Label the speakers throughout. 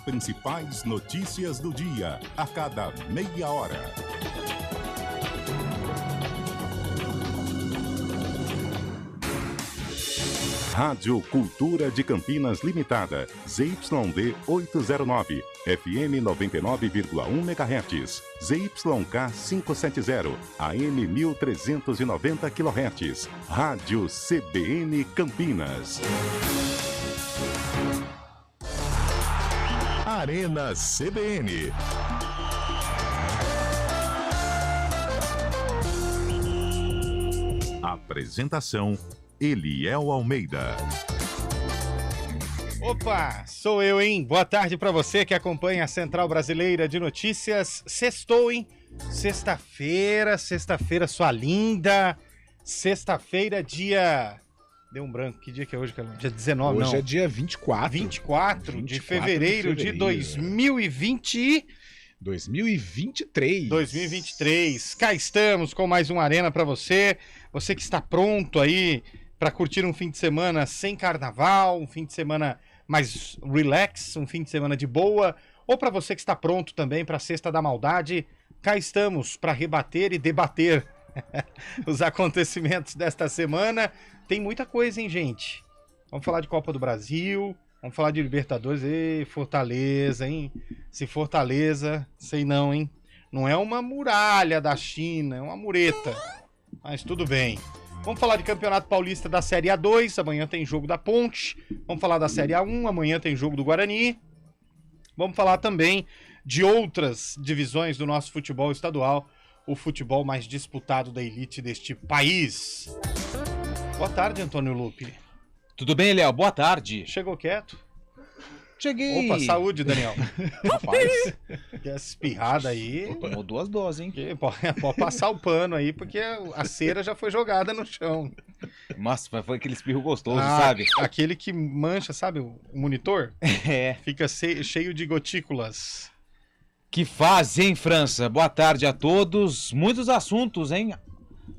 Speaker 1: principais notícias do dia, a cada meia hora. Rádio Cultura de Campinas Limitada, ZYD 809, FM 99,1 MHz, ZYK 570, AM 1390 kHz, Rádio CBN Campinas. Arena CBN. Apresentação: Eliel Almeida.
Speaker 2: Opa, sou eu, hein? Boa tarde pra você que acompanha a Central Brasileira de Notícias. Sextou, hein? Sexta-feira, sua linda. Sexta-feira, dia... Deu um branco. Que dia que é hoje, Carlão? Dia 19,
Speaker 3: hoje
Speaker 2: não.
Speaker 3: Hoje é dia 24.
Speaker 2: 24 de fevereiro de 2023. 2023. Cá estamos com mais uma Arena pra você. Você que está pronto aí para curtir um fim de semana sem carnaval, um fim de semana mais relax, um fim de semana de boa, ou para você que está pronto também para a Sexta da Maldade, cá estamos para rebater e debater os acontecimentos desta semana. Tem muita coisa, hein, gente? Vamos falar de Copa do Brasil, vamos falar de Libertadores. Ei, Fortaleza, hein? Se Fortaleza, sei não, hein? Não é uma muralha da China, é uma mureta. Mas tudo bem. Vamos falar de Campeonato Paulista da Série A2, amanhã tem jogo da Ponte. Vamos falar da Série A1, amanhã tem jogo do Guarani. Vamos falar também de outras divisões do nosso futebol estadual, o futebol mais disputado da elite deste país. Boa tarde, Antônio Lupe.
Speaker 4: Tudo bem, Léo? Boa tarde.
Speaker 2: Chegou quieto?
Speaker 4: Cheguei.
Speaker 2: Opa, saúde, Daniel.
Speaker 4: Rapaz,
Speaker 2: que essa espirrada aí...
Speaker 4: Tomou 2 doses, hein?
Speaker 2: Pode passar o pano aí, porque a cera já foi jogada no chão.
Speaker 4: Nossa, foi aquele espirro gostoso, sabe?
Speaker 2: Aquele que mancha, sabe, o monitor?
Speaker 4: É.
Speaker 2: Fica cheio de gotículas.
Speaker 4: Que fase, hein, França? Boa tarde a todos. Muitos assuntos, hein?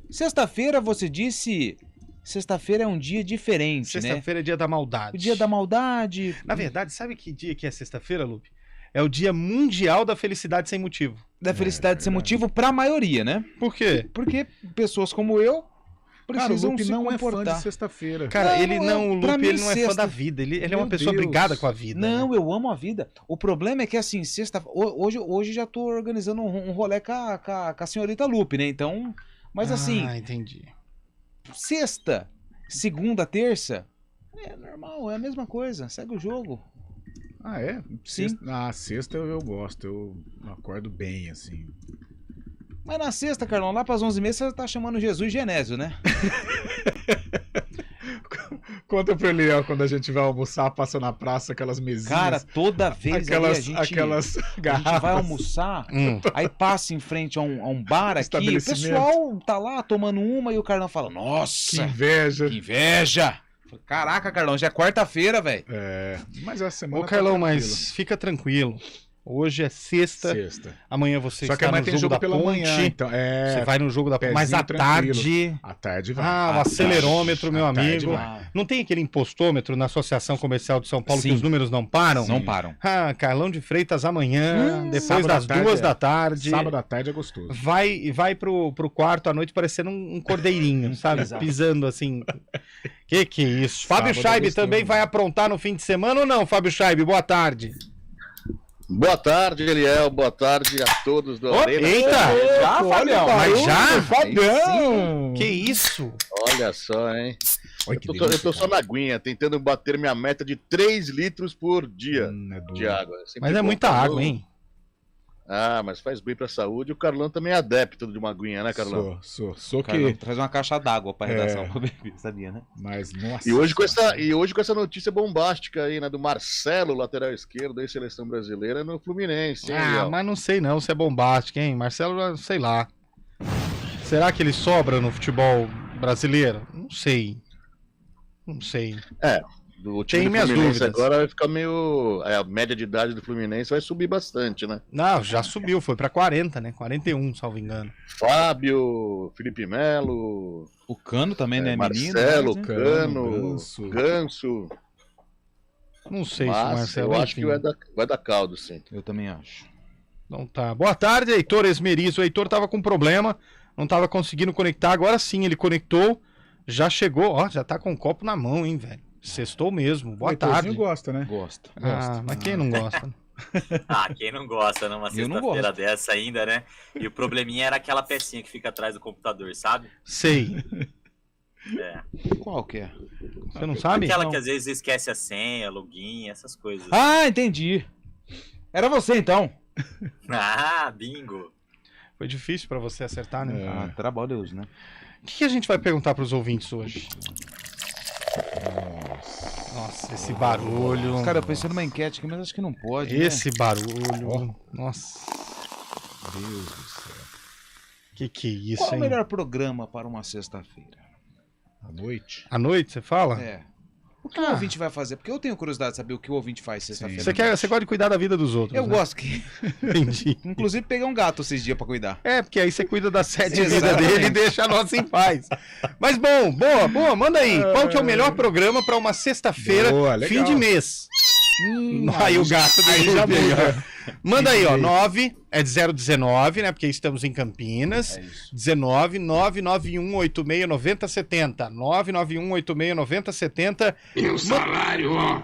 Speaker 4: Sexta-feira, você disse... Sexta-feira é um dia diferente, né?
Speaker 2: Sexta-feira é dia da maldade.
Speaker 4: O dia da maldade.
Speaker 2: Na verdade, sabe que dia que é sexta-feira, Lupe? É o dia mundial da felicidade sem motivo.
Speaker 4: Da felicidade sem motivo pra maioria, né?
Speaker 2: Por quê?
Speaker 4: Porque pessoas como eu precisam se
Speaker 3: não
Speaker 4: comportar.
Speaker 3: é fã de sexta-feira.
Speaker 2: Cara, o Lupe, ele não é fã
Speaker 4: sexta...
Speaker 2: da vida. Ele é uma pessoa brigada com a vida.
Speaker 4: Não,
Speaker 2: né?
Speaker 4: Eu amo a vida. O problema é que, assim, hoje já tô organizando um rolê com a senhorita Lupe, né? Então, mas assim...
Speaker 2: Ah, entendi.
Speaker 4: Sexta, segunda, terça, é normal, é a mesma coisa, segue o jogo.
Speaker 3: Ah, é?
Speaker 4: Sim.
Speaker 3: Sexta eu gosto, eu acordo bem, assim.
Speaker 4: Mas na sexta, Carlão, lá pras 11h30 você tá chamando Jesus Genésio, né?
Speaker 3: Conta pra ele, quando a gente vai almoçar, passa na praça, aquelas mesinhas.
Speaker 4: Cara, toda vez
Speaker 3: aquelas
Speaker 4: a gente vai almoçar, aí passa em frente a um bar aqui, o pessoal tá lá tomando uma e o Carlão fala, nossa,
Speaker 3: que inveja.
Speaker 4: Que inveja. Caraca, Carlão, já é quarta-feira, velho.
Speaker 3: É, mas a semana...
Speaker 2: Ô, Carlão, mas fica tranquilo. Hoje é sexta. Amanhã você
Speaker 3: Só
Speaker 2: está
Speaker 3: que amanhã
Speaker 2: no
Speaker 3: tem
Speaker 2: jogo da
Speaker 3: pela
Speaker 2: Ponte.
Speaker 3: manhã, então,
Speaker 2: você vai no jogo da Ponte. Mas à tarde...
Speaker 3: À tarde vai.
Speaker 2: o acelerômetro, meu amigo.
Speaker 3: Vai.
Speaker 2: Não tem aquele impostômetro na Associação Comercial de São Paulo
Speaker 4: Sim.
Speaker 2: que os números não param?
Speaker 4: Não param.
Speaker 2: Carlão de Freitas amanhã, depois das
Speaker 3: tarde,
Speaker 2: 2 da tarde.
Speaker 3: Sábado à tarde é gostoso.
Speaker 2: Vai pro quarto à noite parecendo um cordeirinho, sabe?
Speaker 4: Exato.
Speaker 2: Pisando assim. Que é isso? Fábio
Speaker 3: Sábado
Speaker 2: Scheibe
Speaker 3: é gostoso.
Speaker 2: também vai aprontar no fim de semana ou não, Fábio Scheibe? Boa tarde.
Speaker 5: Boa tarde, Eliel. Boa tarde a todos do Arena.
Speaker 2: Eita!
Speaker 4: Já, Fabião?
Speaker 2: Mas já?
Speaker 3: Fabião!
Speaker 2: Que isso?
Speaker 5: Olha só, hein?
Speaker 3: Olha que
Speaker 5: Eu
Speaker 3: delícia,
Speaker 5: tô só na aguinha, tentando bater minha meta de 3 litros por dia
Speaker 3: é duro.
Speaker 5: de água.
Speaker 2: Mas é muita água, hein?
Speaker 5: Ah, mas faz bem pra saúde. O Carlão também é adepto de uma aguinha, né, Carlão?
Speaker 3: Sou
Speaker 4: Carlão,
Speaker 3: que...
Speaker 4: traz uma caixa d'água pra redação pra beber, sabia, né?
Speaker 3: Mas, nossa...
Speaker 5: E hoje com essa notícia bombástica aí, né, do Marcelo, lateral esquerdo, aí, seleção brasileira, no Fluminense, hein, Eliel?
Speaker 2: Mas não sei não se é bombástico, hein? Marcelo, sei lá. Será que ele sobra no futebol brasileiro? Não sei.
Speaker 5: Do time
Speaker 2: Tem
Speaker 5: do
Speaker 2: minhas
Speaker 5: Fluminense
Speaker 2: dúvidas.
Speaker 5: agora vai ficar meio... a média de idade do Fluminense vai subir bastante, né?
Speaker 2: Não, já subiu, foi pra 40, né? 41, salvo engano.
Speaker 5: Fábio, Felipe Melo,
Speaker 4: O Cano também, né, menino?
Speaker 5: Marcelo,
Speaker 4: né?
Speaker 5: Cano,
Speaker 3: Ganso.
Speaker 5: Ganso.
Speaker 2: Não sei se o
Speaker 5: Mas
Speaker 2: Marcelo...
Speaker 5: eu acho
Speaker 2: enfim.
Speaker 5: que vai dar caldo, sim.
Speaker 4: Eu também acho.
Speaker 2: Então tá. Boa tarde, Heitor Esmerizo. O Heitor tava com problema, não tava conseguindo conectar. Agora sim, ele conectou, já chegou. Ó, já tá com um copo na mão, hein, velho. Sextou mesmo. Boa tarde.
Speaker 3: Gosta, né?
Speaker 4: Gosto.
Speaker 2: Ah, mas quem não gosta?
Speaker 6: Quem não gosta numa
Speaker 4: Eu não
Speaker 6: sexta-feira
Speaker 4: gosto.
Speaker 6: dessa ainda, né? E o probleminha era aquela pecinha que fica atrás do computador, sabe?
Speaker 2: Sei.
Speaker 6: É.
Speaker 4: Qual que é?
Speaker 2: Você não sabe?
Speaker 6: Aquela
Speaker 2: Não.
Speaker 6: que às vezes esquece a senha, login, essas coisas.
Speaker 4: Ah, entendi. Era você, então.
Speaker 6: Ah, bingo.
Speaker 2: Foi difícil pra você acertar, né?
Speaker 4: Ah, trabalhoso, né?
Speaker 2: O que a gente vai perguntar pros ouvintes hoje? Nossa, esse barulho.
Speaker 4: Cara, eu pensei numa enquete aqui, mas acho que não pode, né?
Speaker 2: Esse barulho. Nossa.
Speaker 3: Deus do céu.
Speaker 2: Que é isso,
Speaker 4: Qual é o
Speaker 2: hein?
Speaker 4: melhor programa para uma sexta-feira?
Speaker 3: À noite.
Speaker 2: À noite, você fala?
Speaker 4: É. O que o ouvinte vai fazer? Porque eu tenho curiosidade de saber o que o ouvinte faz sexta-feira.
Speaker 2: Você gosta de cuidar da vida dos outros,
Speaker 4: Eu
Speaker 2: né?
Speaker 4: gosto que...
Speaker 2: Entendi.
Speaker 4: Inclusive, peguei um gato esses dias pra cuidar.
Speaker 2: É, porque aí você cuida da sede de vida
Speaker 4: Exatamente.
Speaker 2: dele e deixa a nossa em paz. Mas bom, boa, manda aí. Qual que é o melhor programa pra uma sexta-feira,
Speaker 3: Boa, legal.
Speaker 2: fim de mês? Aí o gato dele já muda. Manda aí, ó, 9, é de 019, né, porque estamos em Campinas.
Speaker 4: É isso.
Speaker 2: 19 991869070. 991869070.
Speaker 7: Meu salário, ó.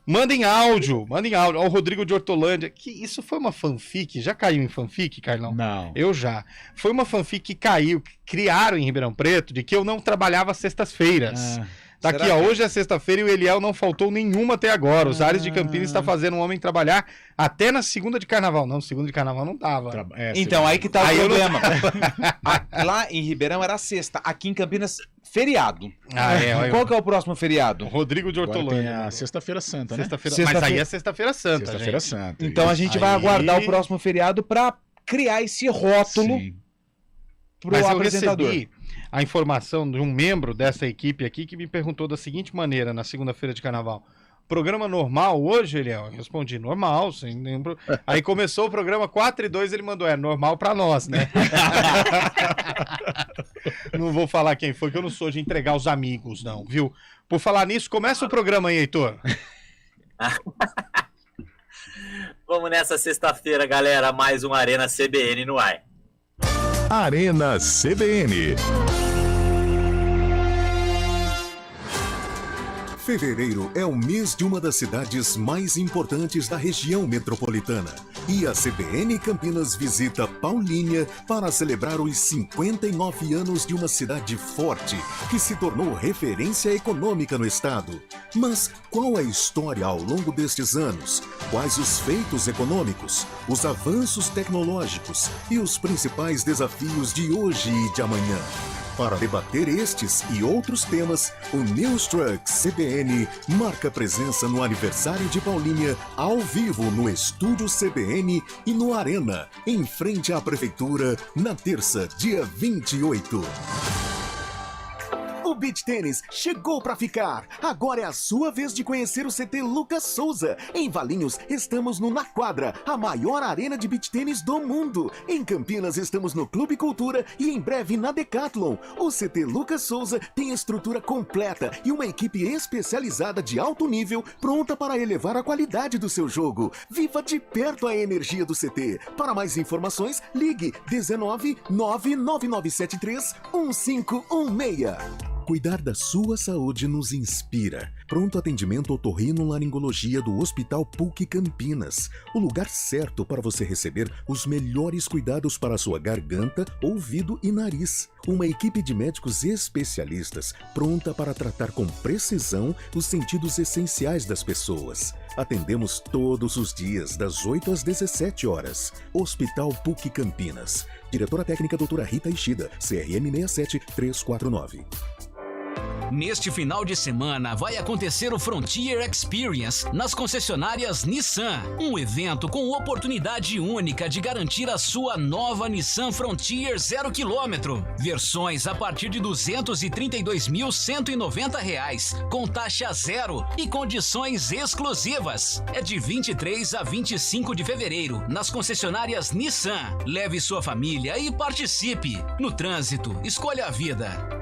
Speaker 2: Mandem áudio. Ó, o Rodrigo de Hortolândia. Que isso foi uma fanfic? Já caiu em fanfic, Carlão?
Speaker 3: Não.
Speaker 2: Eu já. Foi uma fanfic que caiu, que criaram em Ribeirão Preto, de que eu não trabalhava sextas-feiras. Tá
Speaker 4: Será
Speaker 2: aqui, ó,
Speaker 4: que-
Speaker 2: hoje é sexta-feira e o Eliel não faltou nenhuma até agora. Os Ares de Campinas está fazendo um homem trabalhar até na segunda de carnaval. Não, segunda de carnaval não tava.
Speaker 4: Então, aí que tá o
Speaker 2: Aí eu não-
Speaker 4: problema. Lá em Ribeirão era sexta, aqui em Campinas, feriado.
Speaker 2: Ah, é, olha.
Speaker 4: Qual que é o próximo feriado?
Speaker 2: Rodrigo de
Speaker 3: Agora tem
Speaker 2: Hortolândia.
Speaker 3: a Sexta-feira Santa, né?
Speaker 2: Sexta-feira.
Speaker 4: Sexta-feira-
Speaker 2: Mas aí é Sexta-feira Santa,
Speaker 3: Sexta-feira
Speaker 2: gente.
Speaker 3: Santa.
Speaker 4: Então a
Speaker 3: isso.
Speaker 4: gente vai
Speaker 2: Aí-
Speaker 4: aguardar o próximo feriado pra criar esse rótulo
Speaker 3: Sim.
Speaker 4: pro
Speaker 2: Mas eu
Speaker 4: apresentador.
Speaker 2: recebi a informação de um membro dessa equipe aqui que me perguntou da seguinte maneira na segunda-feira de carnaval. Programa normal hoje, Eliel? Eu respondi, normal, sem nenhum Aí começou o programa 4:02, ele mandou, normal pra nós, né? Não vou falar quem foi, que eu não sou de entregar os amigos, não, viu? Por falar nisso, começa o programa aí, Heitor.
Speaker 6: Vamos nessa sexta-feira, galera. Mais um Arena CBN no ar.
Speaker 1: Arena CBN. Fevereiro é o mês de uma das cidades mais importantes da região metropolitana. E a CBN Campinas visita Paulínia para celebrar os 59 anos de uma cidade forte que se tornou referência econômica no estado. Mas qual a história ao longo destes anos? Quais os feitos econômicos, os avanços tecnológicos e os principais desafios de hoje e de amanhã? Para debater estes e outros temas, o News Truck CBN marca presença no aniversário de Paulínia ao vivo no Estúdio CBN e no Arena, em frente à Prefeitura, na terça, dia 28. O Beach Tênis chegou para ficar. Agora é a sua vez de conhecer o CT Lucas Souza. Em Valinhos, estamos no Na Quadra, a maior arena de beach tênis do mundo. Em Campinas, estamos no Clube Cultura e em breve na Decathlon. O CT Lucas Souza tem estrutura completa e uma equipe especializada de alto nível pronta para elevar a qualidade do seu jogo. Viva de perto a energia do CT. Para mais informações, ligue 19 99973 1516. Cuidar da sua saúde nos inspira. Pronto atendimento otorrino-laringologia do Hospital PUC Campinas. O lugar certo para você receber os melhores cuidados para a sua garganta, ouvido e nariz. Uma equipe de médicos especialistas pronta para tratar com precisão os sentidos essenciais das pessoas. Atendemos todos os dias, das 8 às 17 horas. Hospital PUC Campinas. Diretora técnica doutora Rita Ishida, CRM 67349.
Speaker 8: Neste final de semana vai acontecer o Frontier Experience nas concessionárias Nissan. Um evento com oportunidade única de garantir a sua nova Nissan Frontier 0 km. Versões a partir de R$ 232.190, com taxa zero e condições exclusivas. É de 23 a 25 de fevereiro, nas concessionárias Nissan. Leve sua família e participe. No trânsito, escolha a vida.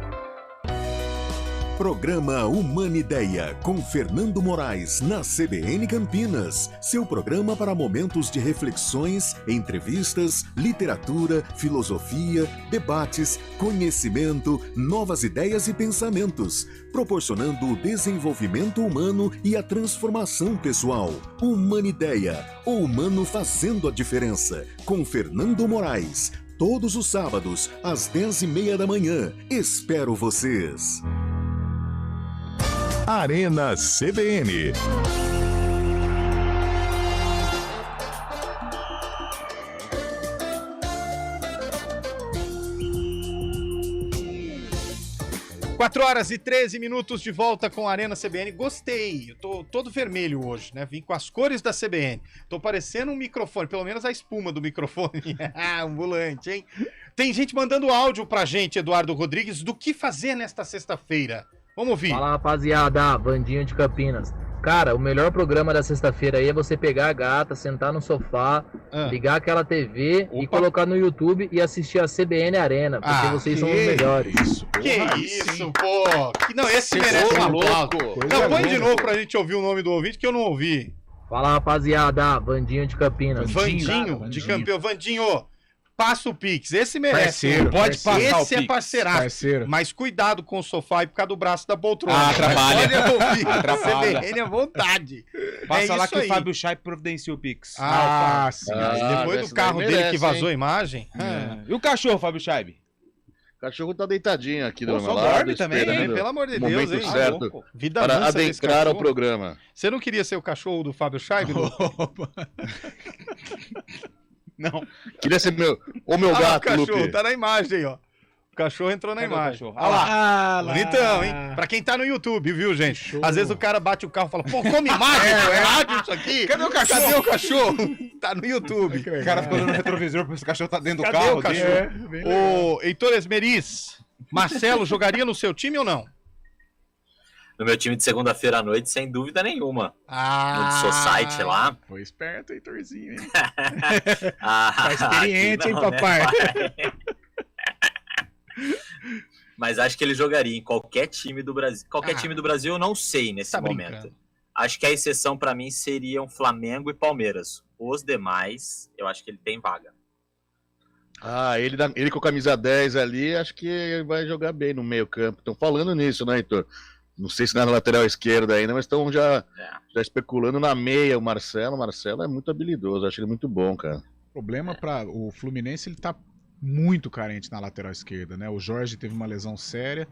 Speaker 1: Programa Humanideia, com Fernando Moraes, na CBN Campinas. Seu programa para momentos de reflexões, entrevistas, literatura, filosofia, debates, conhecimento, novas ideias e pensamentos, proporcionando o desenvolvimento humano e a transformação pessoal. Humanideia, o humano fazendo a diferença, com Fernando Moraes. Todos os sábados, às 10h30 da manhã. Espero vocês.
Speaker 9: Arena CBN.
Speaker 2: Quatro horas e 13 minutos de volta com a Arena CBN. Gostei, eu tô todo vermelho hoje, né? Vim com as cores da CBN. Tô parecendo um microfone, pelo menos a espuma do microfone. Ambulante, hein? Tem gente mandando áudio pra gente, Eduardo Rodrigues, do que fazer nesta sexta-feira. Vamos ouvir.
Speaker 10: Fala, rapaziada, Vandinho de Campinas. Cara, o melhor programa da sexta-feira aí é você pegar a gata, sentar no sofá, ligar aquela TV e colocar no YouTube e assistir a CBN Arena, porque vocês são os melhores.
Speaker 2: Isso, pô! Não, esse merece um aplauso. Não, põe de novo pra gente ouvir o nome do ouvinte, que eu não ouvi.
Speaker 10: Fala, rapaziada, Vandinho de Campinas.
Speaker 2: Vandinho de Campinas. Vandinho, passa o Pix. Esse merece.
Speaker 3: Parceiro,
Speaker 2: pode passar
Speaker 3: parceiro.
Speaker 2: o Pix. Esse é parceiraço. Parceiro. Mas cuidado com o sofá e por causa do braço da poltrona.
Speaker 4: Atrapalha.
Speaker 2: Pode ouvir.
Speaker 4: Atrapalha.
Speaker 2: CBN à vontade.
Speaker 4: Passa lá que
Speaker 2: aí.
Speaker 4: o Fábio Chay providencia o Pix.
Speaker 3: Sim.
Speaker 2: Depois do carro dele que vazou a imagem.
Speaker 4: E o cachorro, Fábio Chay?
Speaker 5: O cachorro tá deitadinho aqui do meu
Speaker 4: só
Speaker 5: lado.
Speaker 4: dorme também,
Speaker 5: esperando
Speaker 2: pelo amor de
Speaker 5: o
Speaker 2: Deus,
Speaker 5: momento
Speaker 2: hein?
Speaker 5: certo
Speaker 2: Vida
Speaker 5: para
Speaker 2: mansa desse
Speaker 5: adentrar ao
Speaker 2: cachorro.
Speaker 5: programa.
Speaker 2: Você não queria ser o cachorro do Fábio Chay, Bilu? Não.
Speaker 5: Queria ser meu
Speaker 2: Olha
Speaker 5: gato,
Speaker 2: o cachorro,
Speaker 5: Lupe.
Speaker 2: tá na imagem, ó. O cachorro entrou na
Speaker 4: Cadê o
Speaker 2: imagem.
Speaker 4: cachorro?
Speaker 2: Olha lá. Bonitão, hein? Pra quem tá no YouTube, viu, gente? Às vezes o cara bate o carro e fala, pô, como imagem, é rádio isso aqui? Cadê o cachorro? Cadê o cachorro? Tá no YouTube.
Speaker 4: O cara ficou olhando no retrovisor pra esse cachorro tá dentro do
Speaker 2: Cadê
Speaker 4: carro.
Speaker 2: o cachorro? Ô, Heitor Esmeriz, Marcelo jogaria no seu time ou não?
Speaker 6: No meu time de segunda-feira à noite, sem dúvida nenhuma. No Society lá.
Speaker 3: Foi esperto, Heitorzinho, hein?
Speaker 6: Tá
Speaker 3: experiente, hein, papai?
Speaker 6: Mas acho que ele jogaria em qualquer time do Brasil. Qualquer time do Brasil eu não sei nesse momento.
Speaker 2: Brincando.
Speaker 6: Acho que a exceção para mim seriam Flamengo e Palmeiras. Os demais, eu acho que ele tem vaga.
Speaker 5: Ele com a camisa 10 ali, acho que vai jogar bem no meio campo. Estão falando nisso, né, Heitor? Não sei se na lateral esquerda ainda, mas estão já especulando na meia o Marcelo. O Marcelo é muito habilidoso, acho ele muito bom, cara.
Speaker 3: O problema para o Fluminense, ele tá muito carente na lateral esquerda, né? O Jorge teve uma lesão séria.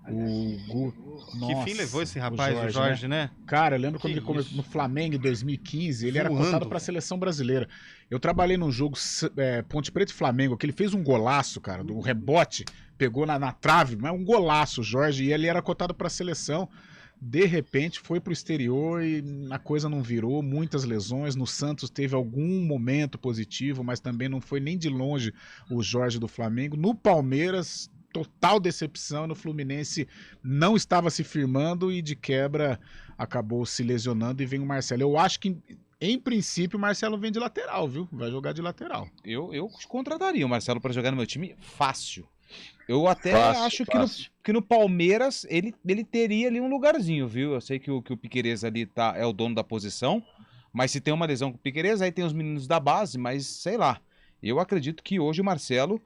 Speaker 2: Que fim levou esse rapaz, o Jorge, né?
Speaker 3: Cara, eu lembro quando ele começou no Flamengo em 2015, ele era cotado para a seleção brasileira. Eu trabalhei num jogo Ponte Preta e Flamengo, que ele fez um golaço, cara, do rebote, pegou na trave, mas um golaço, o Jorge, e ele era cotado para a seleção. De repente foi pro exterior e a coisa não virou, muitas lesões. No Santos teve algum momento positivo, mas também não foi nem de longe o Jorge do Flamengo. No Palmeiras, total decepção. No Fluminense não estava se firmando e de quebra acabou se lesionando e vem o Marcelo. Eu acho que em princípio o Marcelo vem de lateral, viu? Vai jogar de lateral.
Speaker 4: Eu contrataria o Marcelo para jogar no meu time fácil. Eu até acho que no Palmeiras ele teria ali um lugarzinho, viu? Eu sei que o Piquerez ali é o dono da posição, mas se tem uma lesão com o Piquerez, aí tem os meninos da base, mas sei lá. Eu acredito que hoje o Marcelo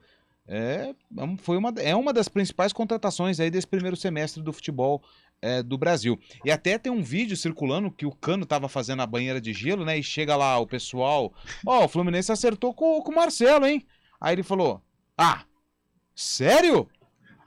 Speaker 4: é uma das principais contratações aí desse primeiro semestre do futebol do Brasil. E até tem um vídeo circulando que o Cano tava fazendo a banheira de gelo, né? E chega lá o pessoal, o Fluminense acertou com o Marcelo, hein? Aí ele falou, sério?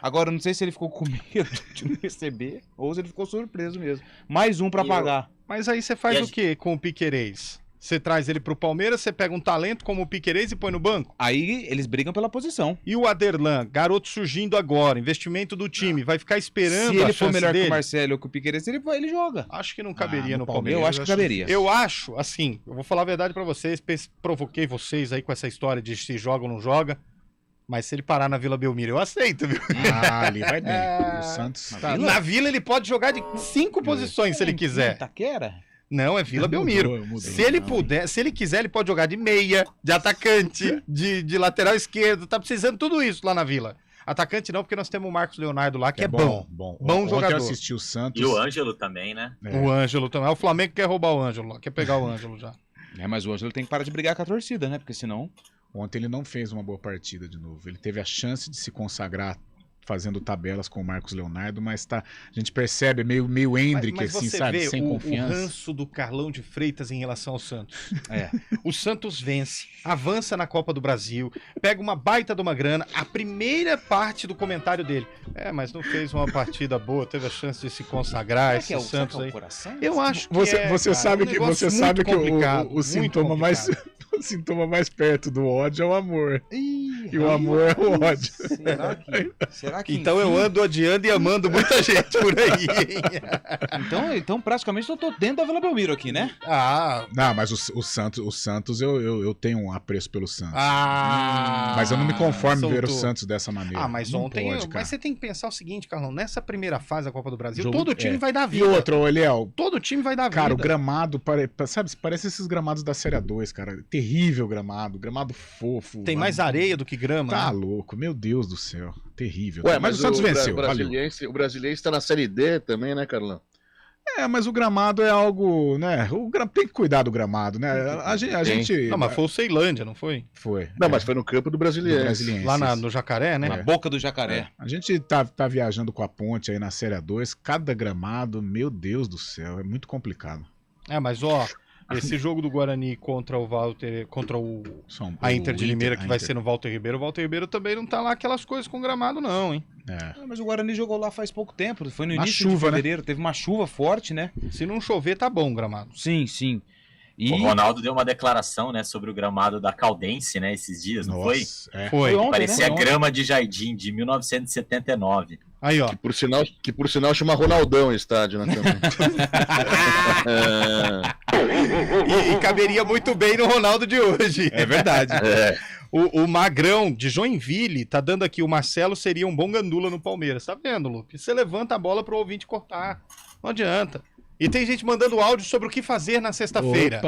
Speaker 4: Agora, eu não sei se ele ficou com medo de não receber ou se ele ficou surpreso mesmo. Mais um pra pagar.
Speaker 2: Mas aí você faz o quê com o Piquerez? Você traz ele pro Palmeiras, você pega um talento como o Piquerez e põe no banco?
Speaker 4: Aí eles brigam pela posição.
Speaker 2: E o Aderlan, garoto surgindo agora, investimento do time, vai ficar esperando.
Speaker 4: Se ele for melhor que o Marcelo ou que o Piquerez, ele joga.
Speaker 2: Acho que não caberia no Palmeiras.
Speaker 4: Eu acho que caberia.
Speaker 2: Eu acho, assim, eu vou falar a verdade pra vocês, provoquei vocês aí com essa história de se joga ou não joga. Mas se ele parar na Vila Belmiro, eu aceito, viu?
Speaker 3: Ali vai bem. O Santos
Speaker 2: na Vila ele pode jogar de 5 posições se ele quiser.
Speaker 4: Itaquera?
Speaker 2: Não, é Vila Belmiro. Se ele puder, se ele quiser, ele pode jogar de meia, de atacante, de lateral esquerdo. Tá precisando de tudo isso lá na Vila. Atacante não, porque nós temos o Marcos Leonardo lá, que é
Speaker 3: bom.
Speaker 2: Bom
Speaker 3: Ontem
Speaker 2: jogador.
Speaker 3: eu assisti o Santos.
Speaker 6: E o Ângelo também, né?
Speaker 2: O Ângelo também. O Flamengo quer roubar o Ângelo, quer pegar o Ângelo já.
Speaker 4: Mas o Ângelo tem que parar de brigar com a torcida, né? Porque senão...
Speaker 3: Ontem ele não fez uma boa partida de novo. Ele teve a chance de se consagrar fazendo tabelas com o Marcos Leonardo, mas a gente percebe meio Hendrick,
Speaker 2: mas
Speaker 3: assim,
Speaker 2: você
Speaker 3: sabe?
Speaker 2: vê
Speaker 3: Sem
Speaker 2: o
Speaker 3: confiança.
Speaker 2: ranço do Carlão de Freitas em relação ao Santos. O Santos vence, avança na Copa do Brasil, pega uma baita de uma grana, a primeira parte do comentário dele. Mas não fez uma partida boa, teve a chance de se consagrar, esse Santos aí. Eu acho que
Speaker 3: você sabe que o sintoma mais... O sintoma mais perto do ódio é o amor. E o amor é o ódio.
Speaker 4: Será que
Speaker 2: então eu ando odiando e amando muita gente por aí.
Speaker 4: Então praticamente eu tô dentro da Vila Belmiro aqui, né?
Speaker 3: Não, mas o Santos eu tenho um apreço pelo Santos. Mas eu não me conformo em ver o Santos dessa maneira.
Speaker 2: Mas
Speaker 3: não
Speaker 2: ontem...
Speaker 3: pode,
Speaker 2: mas você tem que pensar o seguinte, Carlão, nessa primeira fase da Copa do Brasil,
Speaker 3: Jogo,
Speaker 2: todo time vai dar vida.
Speaker 3: E outro, Eliel.
Speaker 2: Todo time vai dar vida.
Speaker 3: Cara, o gramado, sabe, parece esses gramados da Série A2, cara. Terrível gramado fofo.
Speaker 2: Tem mais areia do que grama.
Speaker 3: Tá,
Speaker 2: né?
Speaker 3: louco, meu Deus do céu. Terrível.
Speaker 5: Mas
Speaker 3: o Santos venceu,
Speaker 5: o brasileiro está na Série D também, né, Carlão?
Speaker 3: Mas o gramado é algo, né? Tem que cuidar do gramado, né? A gente...
Speaker 2: Não, mas foi o Ceilândia, não foi?
Speaker 3: Foi.
Speaker 5: Não, mas foi no campo do Brasiliense.
Speaker 2: Lá no Jacaré, né?
Speaker 4: Na boca do Jacaré.
Speaker 3: A gente tá viajando com a ponte aí na Série A2, cada gramado, meu Deus do céu, é muito complicado.
Speaker 2: Mas esse jogo do Guarani contra o a Inter de Limeira, que vai ser no Walter Ribeiro, o Walter Ribeiro também não tá lá aquelas coisas com gramado não, hein?
Speaker 4: Mas o Guarani jogou lá faz pouco tempo, foi no início de fevereiro, né? Teve uma chuva forte, né?
Speaker 2: Se não chover, tá bom o gramado.
Speaker 4: Sim.
Speaker 6: O Ronaldo deu uma declaração, né, sobre o gramado da Caldense, né, esses dias, não foi?
Speaker 2: Foi
Speaker 6: ontem, parecia grama de jardim, de 1979.
Speaker 2: Aí, ó.
Speaker 5: Que por sinal chama Ronaldão o estádio, né?
Speaker 2: E caberia muito bem no Ronaldo de hoje.
Speaker 3: É verdade.
Speaker 2: O Magrão de Joinville tá dando aqui, o Marcelo seria um bom gandula no Palmeiras. Tá vendo, Lupe? Você levanta a bola pro ouvinte cortar. Não adianta. E tem gente mandando áudio sobre o que fazer na sexta-feira.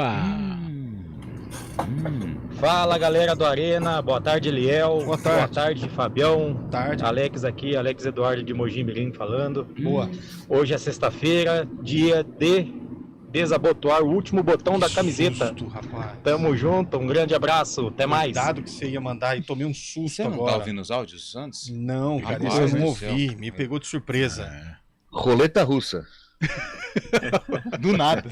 Speaker 11: Fala, galera do Arena. Boa tarde, Eliel.
Speaker 2: Boa tarde,
Speaker 11: Fabião.
Speaker 2: Boa tarde.
Speaker 11: Alex aqui, Alex Eduardo de Mogi Mirim falando.
Speaker 2: Boa.
Speaker 11: Hoje é sexta-feira, dia de desabotoar o último botão da camiseta.
Speaker 2: Susto, rapaz.
Speaker 11: Tamo junto, um grande abraço, até mais.
Speaker 2: Cuidado que você ia mandar e tomei um susto
Speaker 4: Você não
Speaker 2: agora.
Speaker 4: Tá ouvindo os áudios antes?
Speaker 2: Não, cara,
Speaker 4: Rapaz,
Speaker 2: isso eu não
Speaker 4: do
Speaker 2: ouvi.
Speaker 4: céu.
Speaker 2: Me pegou de surpresa.
Speaker 5: Roleta russa.
Speaker 2: Do nada.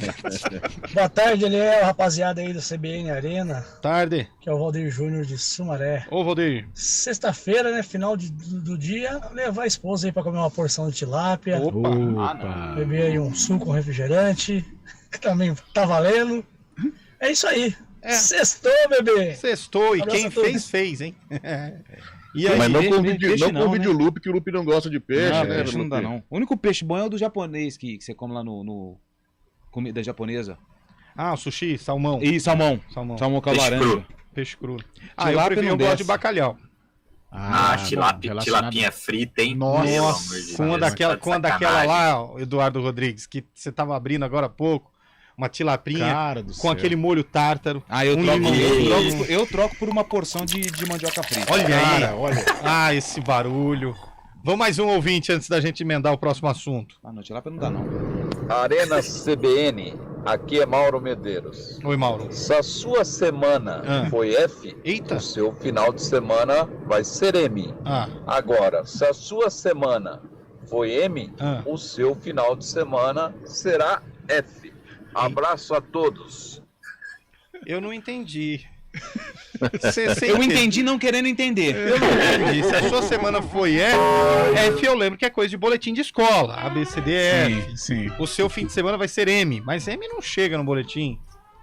Speaker 12: Boa tarde, Eliel, rapaziada aí do CBN Arena.
Speaker 2: Tarde.
Speaker 12: Que é o Valdir Júnior de Sumaré.
Speaker 2: Ô, Valdir.
Speaker 12: Sexta-feira, né, final do dia, levar a esposa aí pra comer uma porção de tilápia.
Speaker 2: Opa.
Speaker 12: Beber aí um suco com refrigerante, que também tá valendo. É isso aí. Sextou, bebê.
Speaker 2: Sextou, e quem fez, hein? E aí,
Speaker 5: mas não
Speaker 4: não
Speaker 5: convide o Lupe, que o Lupe não gosta de peixe, né?
Speaker 4: Peixe não dá, não. O único peixe bom é o do japonês, que você come lá no comida japonesa.
Speaker 2: o sushi, salmão.
Speaker 4: E salmão. Salmão com a laranja.
Speaker 2: Peixe cru.
Speaker 4: Eu
Speaker 2: gosto de bacalhau.
Speaker 6: Tilapinha frita, hein?
Speaker 2: Nossa, com uma daquela lá, Eduardo Rodrigues, que você tava abrindo agora há pouco. Uma tilapinha com aquele molho tártaro.
Speaker 4: Eu troco por uma porção de mandioca frita.
Speaker 2: Olha aí. Olha. Esse barulho. Vamos mais um ouvinte antes da gente emendar o próximo assunto.
Speaker 4: Não, tilápia não dá, não.
Speaker 13: Arena CBN, aqui é Mauro Medeiros.
Speaker 2: Oi, Mauro.
Speaker 13: Se a sua semana foi F, o seu final de semana vai ser M. Agora, se a sua semana foi M, o seu final de semana será F. Abraço a todos.
Speaker 2: Eu não entendi.
Speaker 4: Eu entendi não querendo entender.
Speaker 2: Eu não entendi. Se a sua semana foi F, eu lembro que é coisa de boletim de escola. A, B, C, D, F.
Speaker 3: Sim.
Speaker 2: O seu fim de semana vai ser M. Mas M não chega no boletim.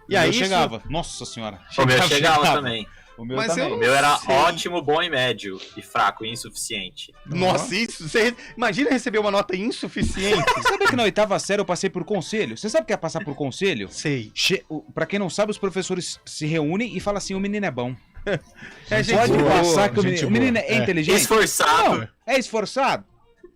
Speaker 2: E aí
Speaker 4: chegava. Nossa senhora.
Speaker 6: O meu chegava também.
Speaker 4: O meu
Speaker 2: Mas
Speaker 4: também.
Speaker 6: O meu era ótimo, bom e médio. E fraco e insuficiente.
Speaker 2: Nossa, isso. Você imagina receber uma nota insuficiente.
Speaker 4: Sabe que na oitava série eu passei por conselho? Você sabe o que é passar por conselho?
Speaker 2: Sei.
Speaker 4: Pra quem não sabe, os professores se reúnem e falam assim: o menino é bom.
Speaker 2: Gente
Speaker 4: Pode
Speaker 2: boa,
Speaker 4: passar que o menino é inteligente.
Speaker 6: Esforçado.
Speaker 4: Não, é esforçado.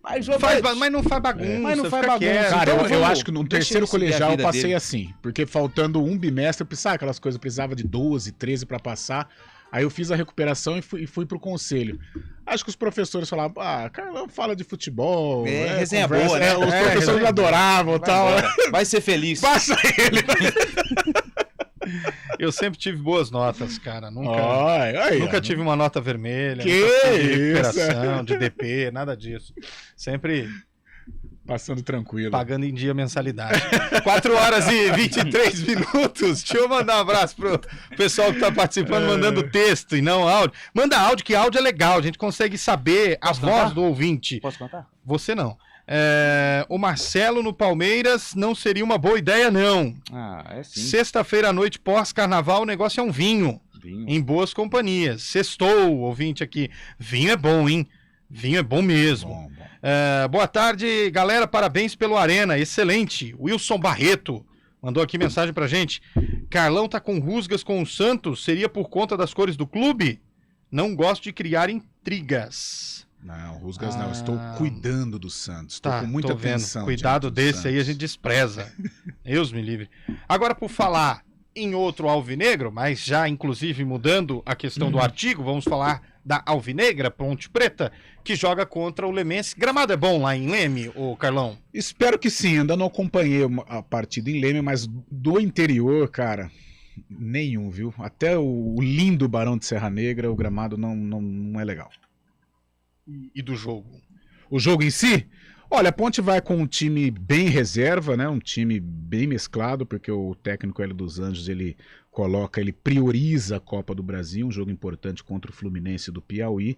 Speaker 4: Mas
Speaker 2: não faz bagunça.
Speaker 4: Mas não faz bagunça.
Speaker 2: Quieto.
Speaker 3: Cara,
Speaker 4: Então,
Speaker 3: eu acho que no
Speaker 4: deixa
Speaker 3: terceiro
Speaker 4: ele seguir
Speaker 3: colegial
Speaker 4: a
Speaker 3: eu
Speaker 4: vida
Speaker 3: passei
Speaker 4: dele.
Speaker 3: assim. Porque faltando um bimestre, eu precisava aquelas coisas, precisava de 12, 13 pra passar. Aí eu fiz a recuperação e fui pro conselho. Acho que os professores falavam, Carlão fala de futebol.
Speaker 4: Resenha
Speaker 3: conversa,
Speaker 4: boa, né?
Speaker 3: Os professores me adoravam e tal.
Speaker 4: Vai ser feliz.
Speaker 3: Passa ele.
Speaker 2: Eu sempre tive boas notas, cara. Nunca tive uma nota vermelha.
Speaker 3: Que
Speaker 2: nunca tive
Speaker 3: isso?
Speaker 2: recuperação, de DP, nada disso. Sempre
Speaker 3: passando tranquilo.
Speaker 2: Pagando em dia a mensalidade. 4 horas e 23 minutos. Deixa eu mandar um abraço pro pessoal que tá participando, mandando texto e não áudio. Manda áudio, que áudio é legal. A gente consegue saber a voz do ouvinte.
Speaker 4: Posso contar?
Speaker 2: Você não. O Marcelo no Palmeiras não seria uma boa ideia, não.
Speaker 4: É sim.
Speaker 2: Sexta-feira à noite, pós-carnaval, o negócio é um vinho. Em boas companhias. Sextou, ouvinte aqui. Vinho é bom, hein? Vinho é bom mesmo. Bom. Boa tarde, galera. Parabéns pelo Arena. Excelente. Wilson Barreto mandou aqui mensagem pra gente. Carlão tá com rusgas com o Santos. Seria por conta das cores do clube? Não gosto de criar intrigas.
Speaker 3: Não, rusgas não. Estou cuidando do Santos. Estou com muita atenção.
Speaker 2: Cuidado desse aí a gente despreza. Deus me livre. Agora, por falar em outro alvinegro, mas já inclusive mudando a questão do artigo, vamos falar da Alvinegra, Ponte Preta, que joga contra o Lemense. Gramado é bom lá em Leme, ô Carlão?
Speaker 3: Espero que sim. Ainda não acompanhei a partida em Leme, mas do interior, cara, nenhum, viu? Até o lindo Barão de Serra Negra, o gramado não é legal.
Speaker 2: E do jogo?
Speaker 3: O jogo em si? Olha, a Ponte vai com um time bem reserva, né? Um time bem mesclado, porque o técnico Hélio dos Anjos, ele prioriza a Copa do Brasil, um jogo importante contra o Fluminense do Piauí.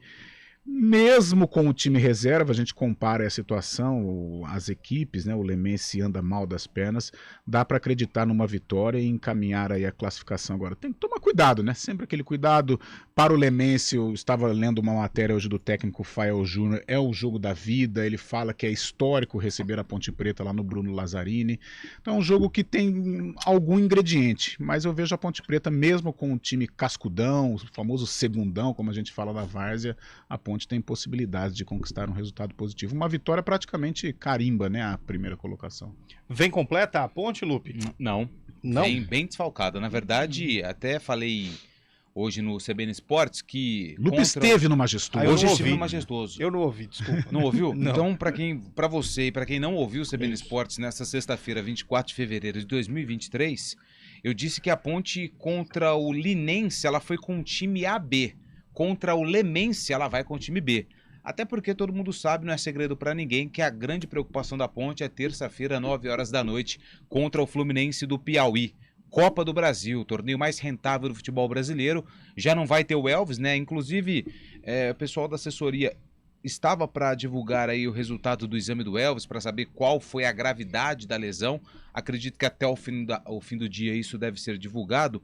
Speaker 3: Mesmo com o time reserva, a gente compara a situação, as equipes, né? O Lemense anda mal das pernas, dá para acreditar numa vitória e encaminhar aí a classificação agora. Tem que tomar cuidado, né? Sempre aquele cuidado para o Lemense. Eu estava lendo uma matéria hoje do técnico Fael Júnior, é o jogo da vida, ele fala que é histórico receber a Ponte Preta lá no Bruno Lazzarini. Então é um jogo que tem algum ingrediente, mas eu vejo a Ponte Preta, mesmo com o time cascudão, o famoso segundão, como a gente fala da várzea, a Ponte tem possibilidade de conquistar um resultado positivo. Uma vitória praticamente carimba, né, a primeira colocação.
Speaker 2: Vem completa a Ponte, Lupe?
Speaker 4: Não. Vem bem desfalcada. Na verdade, até falei hoje no CBN Esportes que...
Speaker 3: Lupe esteve no Majestoso.
Speaker 4: Hoje estive no Majestoso.
Speaker 2: Eu não ouvi, desculpa.
Speaker 4: Não ouviu?
Speaker 2: Não.
Speaker 4: Então, para você e para quem não ouviu o CBN Esportes nesta sexta-feira, 24 de fevereiro de 2023, eu disse que a Ponte contra o Linense, ela foi com um time AB. Contra o Lemense, ela vai com o time B. Até porque todo mundo sabe, não é segredo para ninguém, que a grande preocupação da Ponte é terça-feira, 9 horas da noite, contra o Fluminense do Piauí. Copa do Brasil, torneio mais rentável do futebol brasileiro. Já não vai ter o Elvis, né? Inclusive, o pessoal da assessoria estava para divulgar aí o resultado do exame do Elvis, para saber qual foi a gravidade da lesão. Acredito que até o fim do dia isso deve ser divulgado.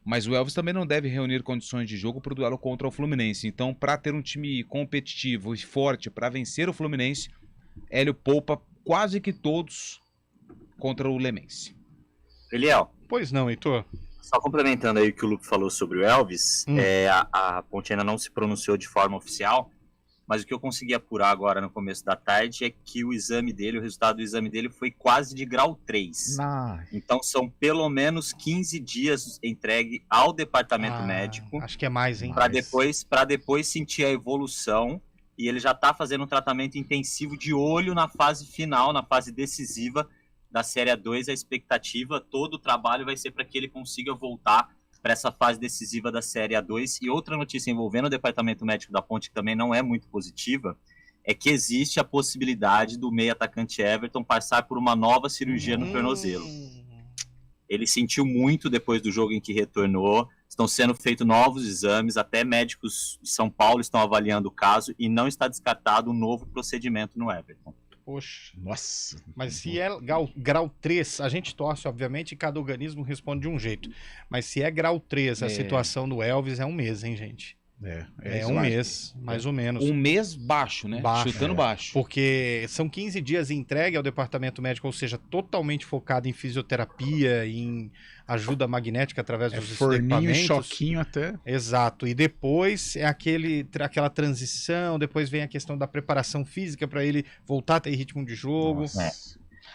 Speaker 4: Mas o Elvis também não deve reunir condições de jogo para o duelo contra o Fluminense. Então, para ter um time competitivo e forte para vencer o Fluminense, Hélio poupa quase que todos contra o Lemense.
Speaker 6: Eliel.
Speaker 2: Pois não, Heitor.
Speaker 6: Só complementando aí o que o Luke falou sobre o Elvis, a Ponte ainda não se pronunciou de forma oficial, mas o que eu consegui apurar agora no começo da tarde é que o resultado do exame dele foi quase de grau 3. Então são pelo menos 15 dias entregue ao departamento médico.
Speaker 2: Acho que é mais, hein?
Speaker 6: Para depois sentir a evolução. E ele já está fazendo um tratamento intensivo de olho na fase final, na fase decisiva da Série A2. A expectativa, todo o trabalho vai ser para que ele consiga voltar para essa fase decisiva da Série A2. E outra notícia envolvendo o departamento médico da Ponte, que também não é muito positiva, é que existe a possibilidade do meio atacante Everton passar por uma nova cirurgia no tornozelo. Ele sentiu muito depois do jogo em que retornou, estão sendo feitos novos exames, até médicos de São Paulo estão avaliando o caso e não está descartado um novo procedimento no Everton.
Speaker 2: Poxa.
Speaker 3: Nossa.
Speaker 2: Mas se é grau 3, a gente torce, obviamente, e cada organismo responde de um jeito. Mas se é grau 3, a situação do Elvis é um mês, hein, gente? É um mês, mais ou menos.
Speaker 4: Um mês baixo, né? Chutando baixo.
Speaker 2: Porque são 15 dias entregue ao departamento médico, ou seja, totalmente focado em fisioterapia, em ajuda magnética através dos equipamentos.
Speaker 3: Choquinho até.
Speaker 2: Exato. E depois é aquela transição, depois vem a questão da preparação física para ele voltar a ter ritmo de jogo.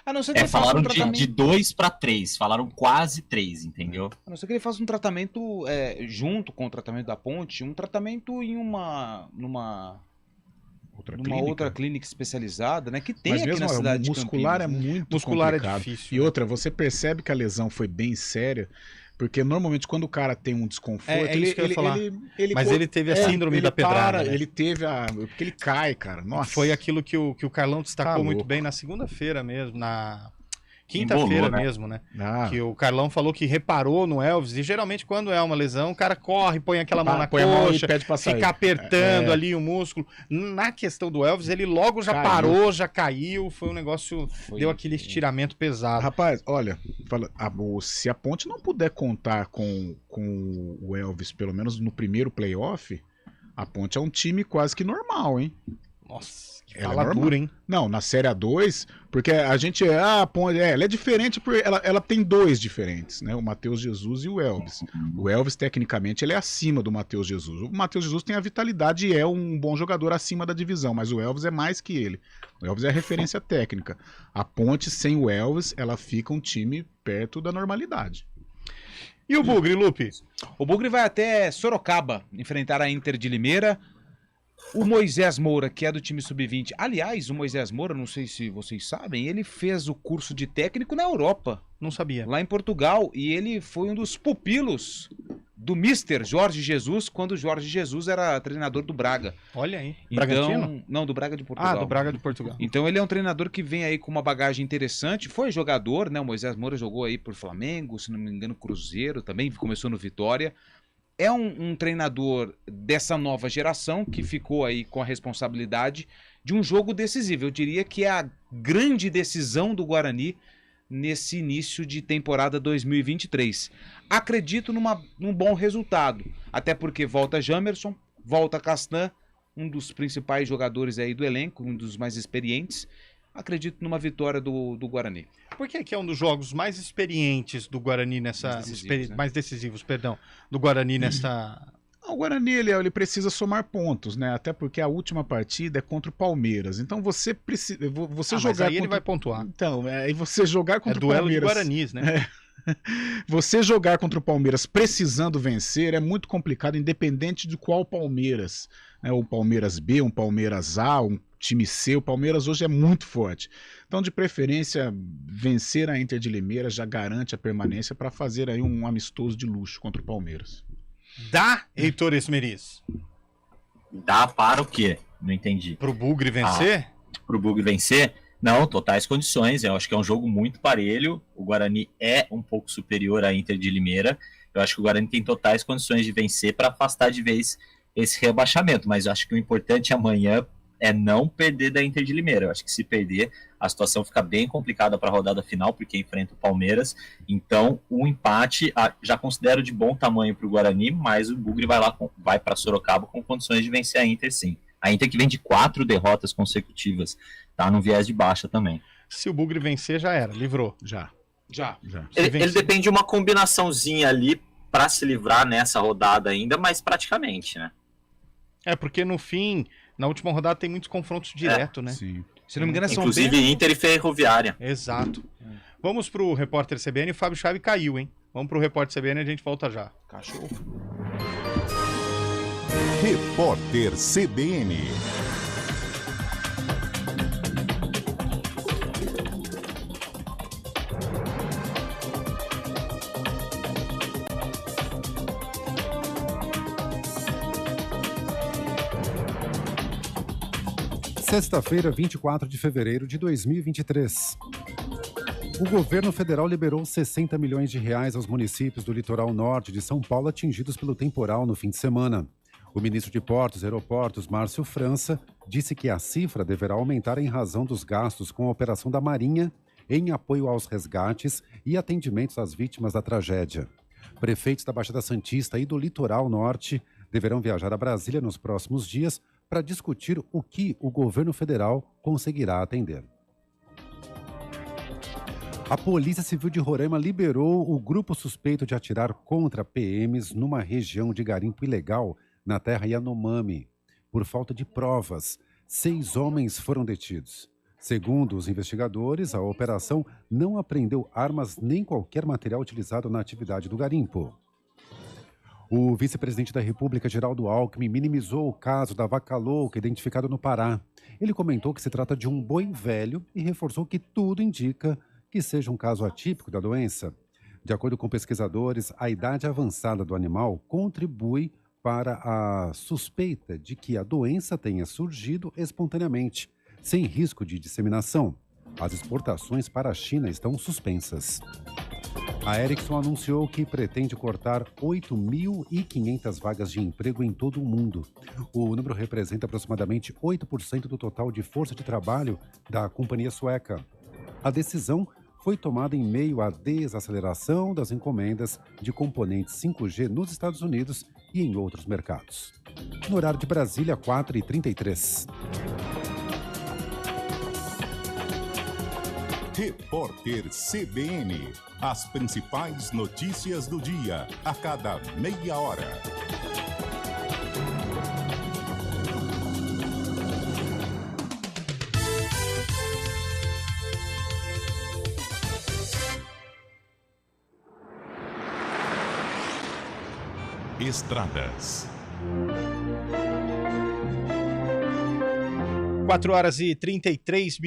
Speaker 4: A não ser que ele
Speaker 6: falaram
Speaker 4: faça um tratamento...
Speaker 6: de 2 para 3, falaram quase 3, entendeu?
Speaker 4: A não ser que ele faça um tratamento junto com o tratamento da ponte, um tratamento em numa outra clínica especializada, né? Que tem
Speaker 3: Mas
Speaker 4: aqui
Speaker 3: mesmo,
Speaker 4: na cidade
Speaker 3: muscular
Speaker 4: de Campinas,
Speaker 3: é muito
Speaker 2: muscular
Speaker 3: complicado.
Speaker 2: É difícil.
Speaker 3: E outra, você percebe que a lesão foi bem séria, porque normalmente quando o cara tem um desconforto,
Speaker 2: isso que eu ia falar. Mas ele teve a síndrome da pedrada. Né?
Speaker 3: Ele teve porque ele cai, cara. Nossa.
Speaker 2: Foi aquilo que o Carlão destacou muito bem na segunda-feira mesmo, na quinta-feira mesmo, né? Que o Carlão falou que reparou no Elvis, e geralmente quando é uma lesão, o cara corre, põe aquela mão na coxa, fica apertando ali o músculo. Na questão do Elvis, ele logo já parou, já caiu, foi um negócio, deu aquele estiramento pesado.
Speaker 3: Rapaz, olha, se a Ponte não puder contar com o Elvis, pelo menos no primeiro playoff, a Ponte é um time quase que normal, hein?
Speaker 2: Nossa, que fala dura, hein?
Speaker 3: Não, na Série A2, porque a gente... ela é diferente, porque ela tem dois diferentes, né? O Matheus Jesus e o Elvis. O Elvis, tecnicamente, ele é acima do Matheus Jesus. O Matheus Jesus tem a vitalidade e é um bom jogador acima da divisão, mas o Elvis é mais que ele. O Elvis é a referência técnica. A Ponte, sem o Elvis, ela fica um time perto da normalidade.
Speaker 2: E o Bugre, Lupe?
Speaker 4: O Bugre vai até Sorocaba enfrentar a Inter de Limeira. O Moisés Moura, que é do time sub-20. Aliás, o Moisés Moura, não sei se vocês sabem, ele fez o curso de técnico na Europa.
Speaker 2: Não sabia.
Speaker 4: Lá em Portugal. E ele foi um dos pupilos do Mister Jorge Jesus, quando o Jorge Jesus era treinador do Braga.
Speaker 2: Olha aí.
Speaker 4: Bragantino? Não, do Braga de Portugal.
Speaker 2: Do Braga de Portugal.
Speaker 4: Então ele é um treinador que vem aí com uma bagagem interessante. Foi jogador, né? O Moisés Moura jogou aí por Flamengo, se não me engano, Cruzeiro também, começou no Vitória. É um treinador dessa nova geração que ficou aí com a responsabilidade de um jogo decisivo. Eu diria que é a grande decisão do Guarani nesse início de temporada 2023. Acredito num bom resultado, até porque volta Jamerson, volta Castan, um dos principais jogadores aí do elenco, um dos mais experientes. Acredito numa vitória do Guarani.
Speaker 2: Por que é um dos jogos mais experientes do Guarani nessa... Mais decisivos, perdão. Do Guarani nessa...
Speaker 3: O Guarani ele precisa somar pontos, né? Até porque a última partida é contra o Palmeiras. Então você precisa... Jogar
Speaker 2: mas aí ele vai pontuar.
Speaker 3: Então, aí você jogar contra o Palmeiras...
Speaker 2: É duelo de Guaranis, né?
Speaker 3: Você jogar contra o Palmeiras precisando vencer é muito complicado, independente de qual Palmeiras. Né? O Palmeiras B, um Palmeiras A, um time C. O Palmeiras hoje é muito forte. Então, de preferência, vencer a Inter de Limeira já garante a permanência para fazer aí um amistoso de luxo contra o Palmeiras.
Speaker 2: Dá, Heitor Esmeriz?
Speaker 6: Dá para o quê? Não entendi.
Speaker 2: Pro Bugre vencer?
Speaker 6: Pro Bugre vencer? Não, totais condições. Eu acho que é um jogo muito parelho. O Guarani é um pouco superior à Inter de Limeira. Eu acho que o Guarani tem totais condições de vencer para afastar de vez esse rebaixamento. Mas eu acho que o importante amanhã é não perder da Inter de Limeira. Eu acho que se perder, a situação fica bem complicada para a rodada final, porque enfrenta o Palmeiras. Então, o empate já considero de bom tamanho para o Guarani, mas o Bugre vai para Sorocaba com condições de vencer a Inter, sim. A Inter que vem de 4 derrotas consecutivas, tá no viés de baixa também.
Speaker 2: Se o Bugre vencer, já era, livrou.
Speaker 3: Já.
Speaker 6: Ele depende de uma combinaçãozinha ali para se livrar nessa rodada ainda, mas praticamente, né?
Speaker 2: É, porque no fim, na última rodada tem muitos confrontos direto, né?
Speaker 3: Sim.
Speaker 4: Se não me engano,
Speaker 6: inclusive Inter e Ferroviária.
Speaker 2: Exato. Vamos pro repórter CBN, o Fábio Chave caiu, hein? Vamos pro repórter CBN e a gente volta já.
Speaker 4: Cachorro.
Speaker 9: Repórter CBN.
Speaker 14: Sexta-feira, 24 de fevereiro de 2023. O governo federal liberou 60 milhões de reais aos municípios do litoral norte de São Paulo atingidos pelo temporal no fim de semana. O ministro de Portos e Aeroportos, Márcio França, disse que a cifra deverá aumentar em razão dos gastos com a operação da Marinha em apoio aos resgates e atendimentos às vítimas da tragédia. Prefeitos da Baixada Santista e do litoral norte deverão viajar a Brasília nos próximos dias para discutir o que o governo federal conseguirá atender. A Polícia Civil de Roraima liberou o grupo suspeito de atirar contra PMs numa região de garimpo ilegal na terra Yanomami. Por falta de provas, 6 homens foram detidos. Segundo os investigadores, a operação não apreendeu armas nem qualquer material utilizado na atividade do garimpo. O vice-presidente da República, Geraldo Alckmin, minimizou o caso da vaca louca identificado no Pará. Ele comentou que se trata de um boi velho e reforçou que tudo indica que seja um caso atípico da doença. De acordo com pesquisadores, a idade avançada do animal contribui para a suspeita de que a doença tenha surgido espontaneamente, sem risco de disseminação. As exportações para a China estão suspensas. A Ericsson anunciou que pretende cortar 8.500 vagas de emprego em todo o mundo. O número representa aproximadamente 8% do total de força de trabalho da companhia sueca. A decisão foi tomada em meio à desaceleração das encomendas de componentes 5G nos Estados Unidos e em outros mercados. No horário de Brasília, 4h33.
Speaker 9: Repórter CBN. As principais notícias do dia, a cada meia hora. Estradas.
Speaker 2: 4h33,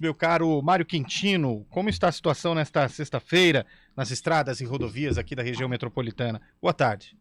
Speaker 2: meu caro Mário Quintino. Como está a situação nesta sexta-feira nas estradas e rodovias aqui da região metropolitana? Boa tarde.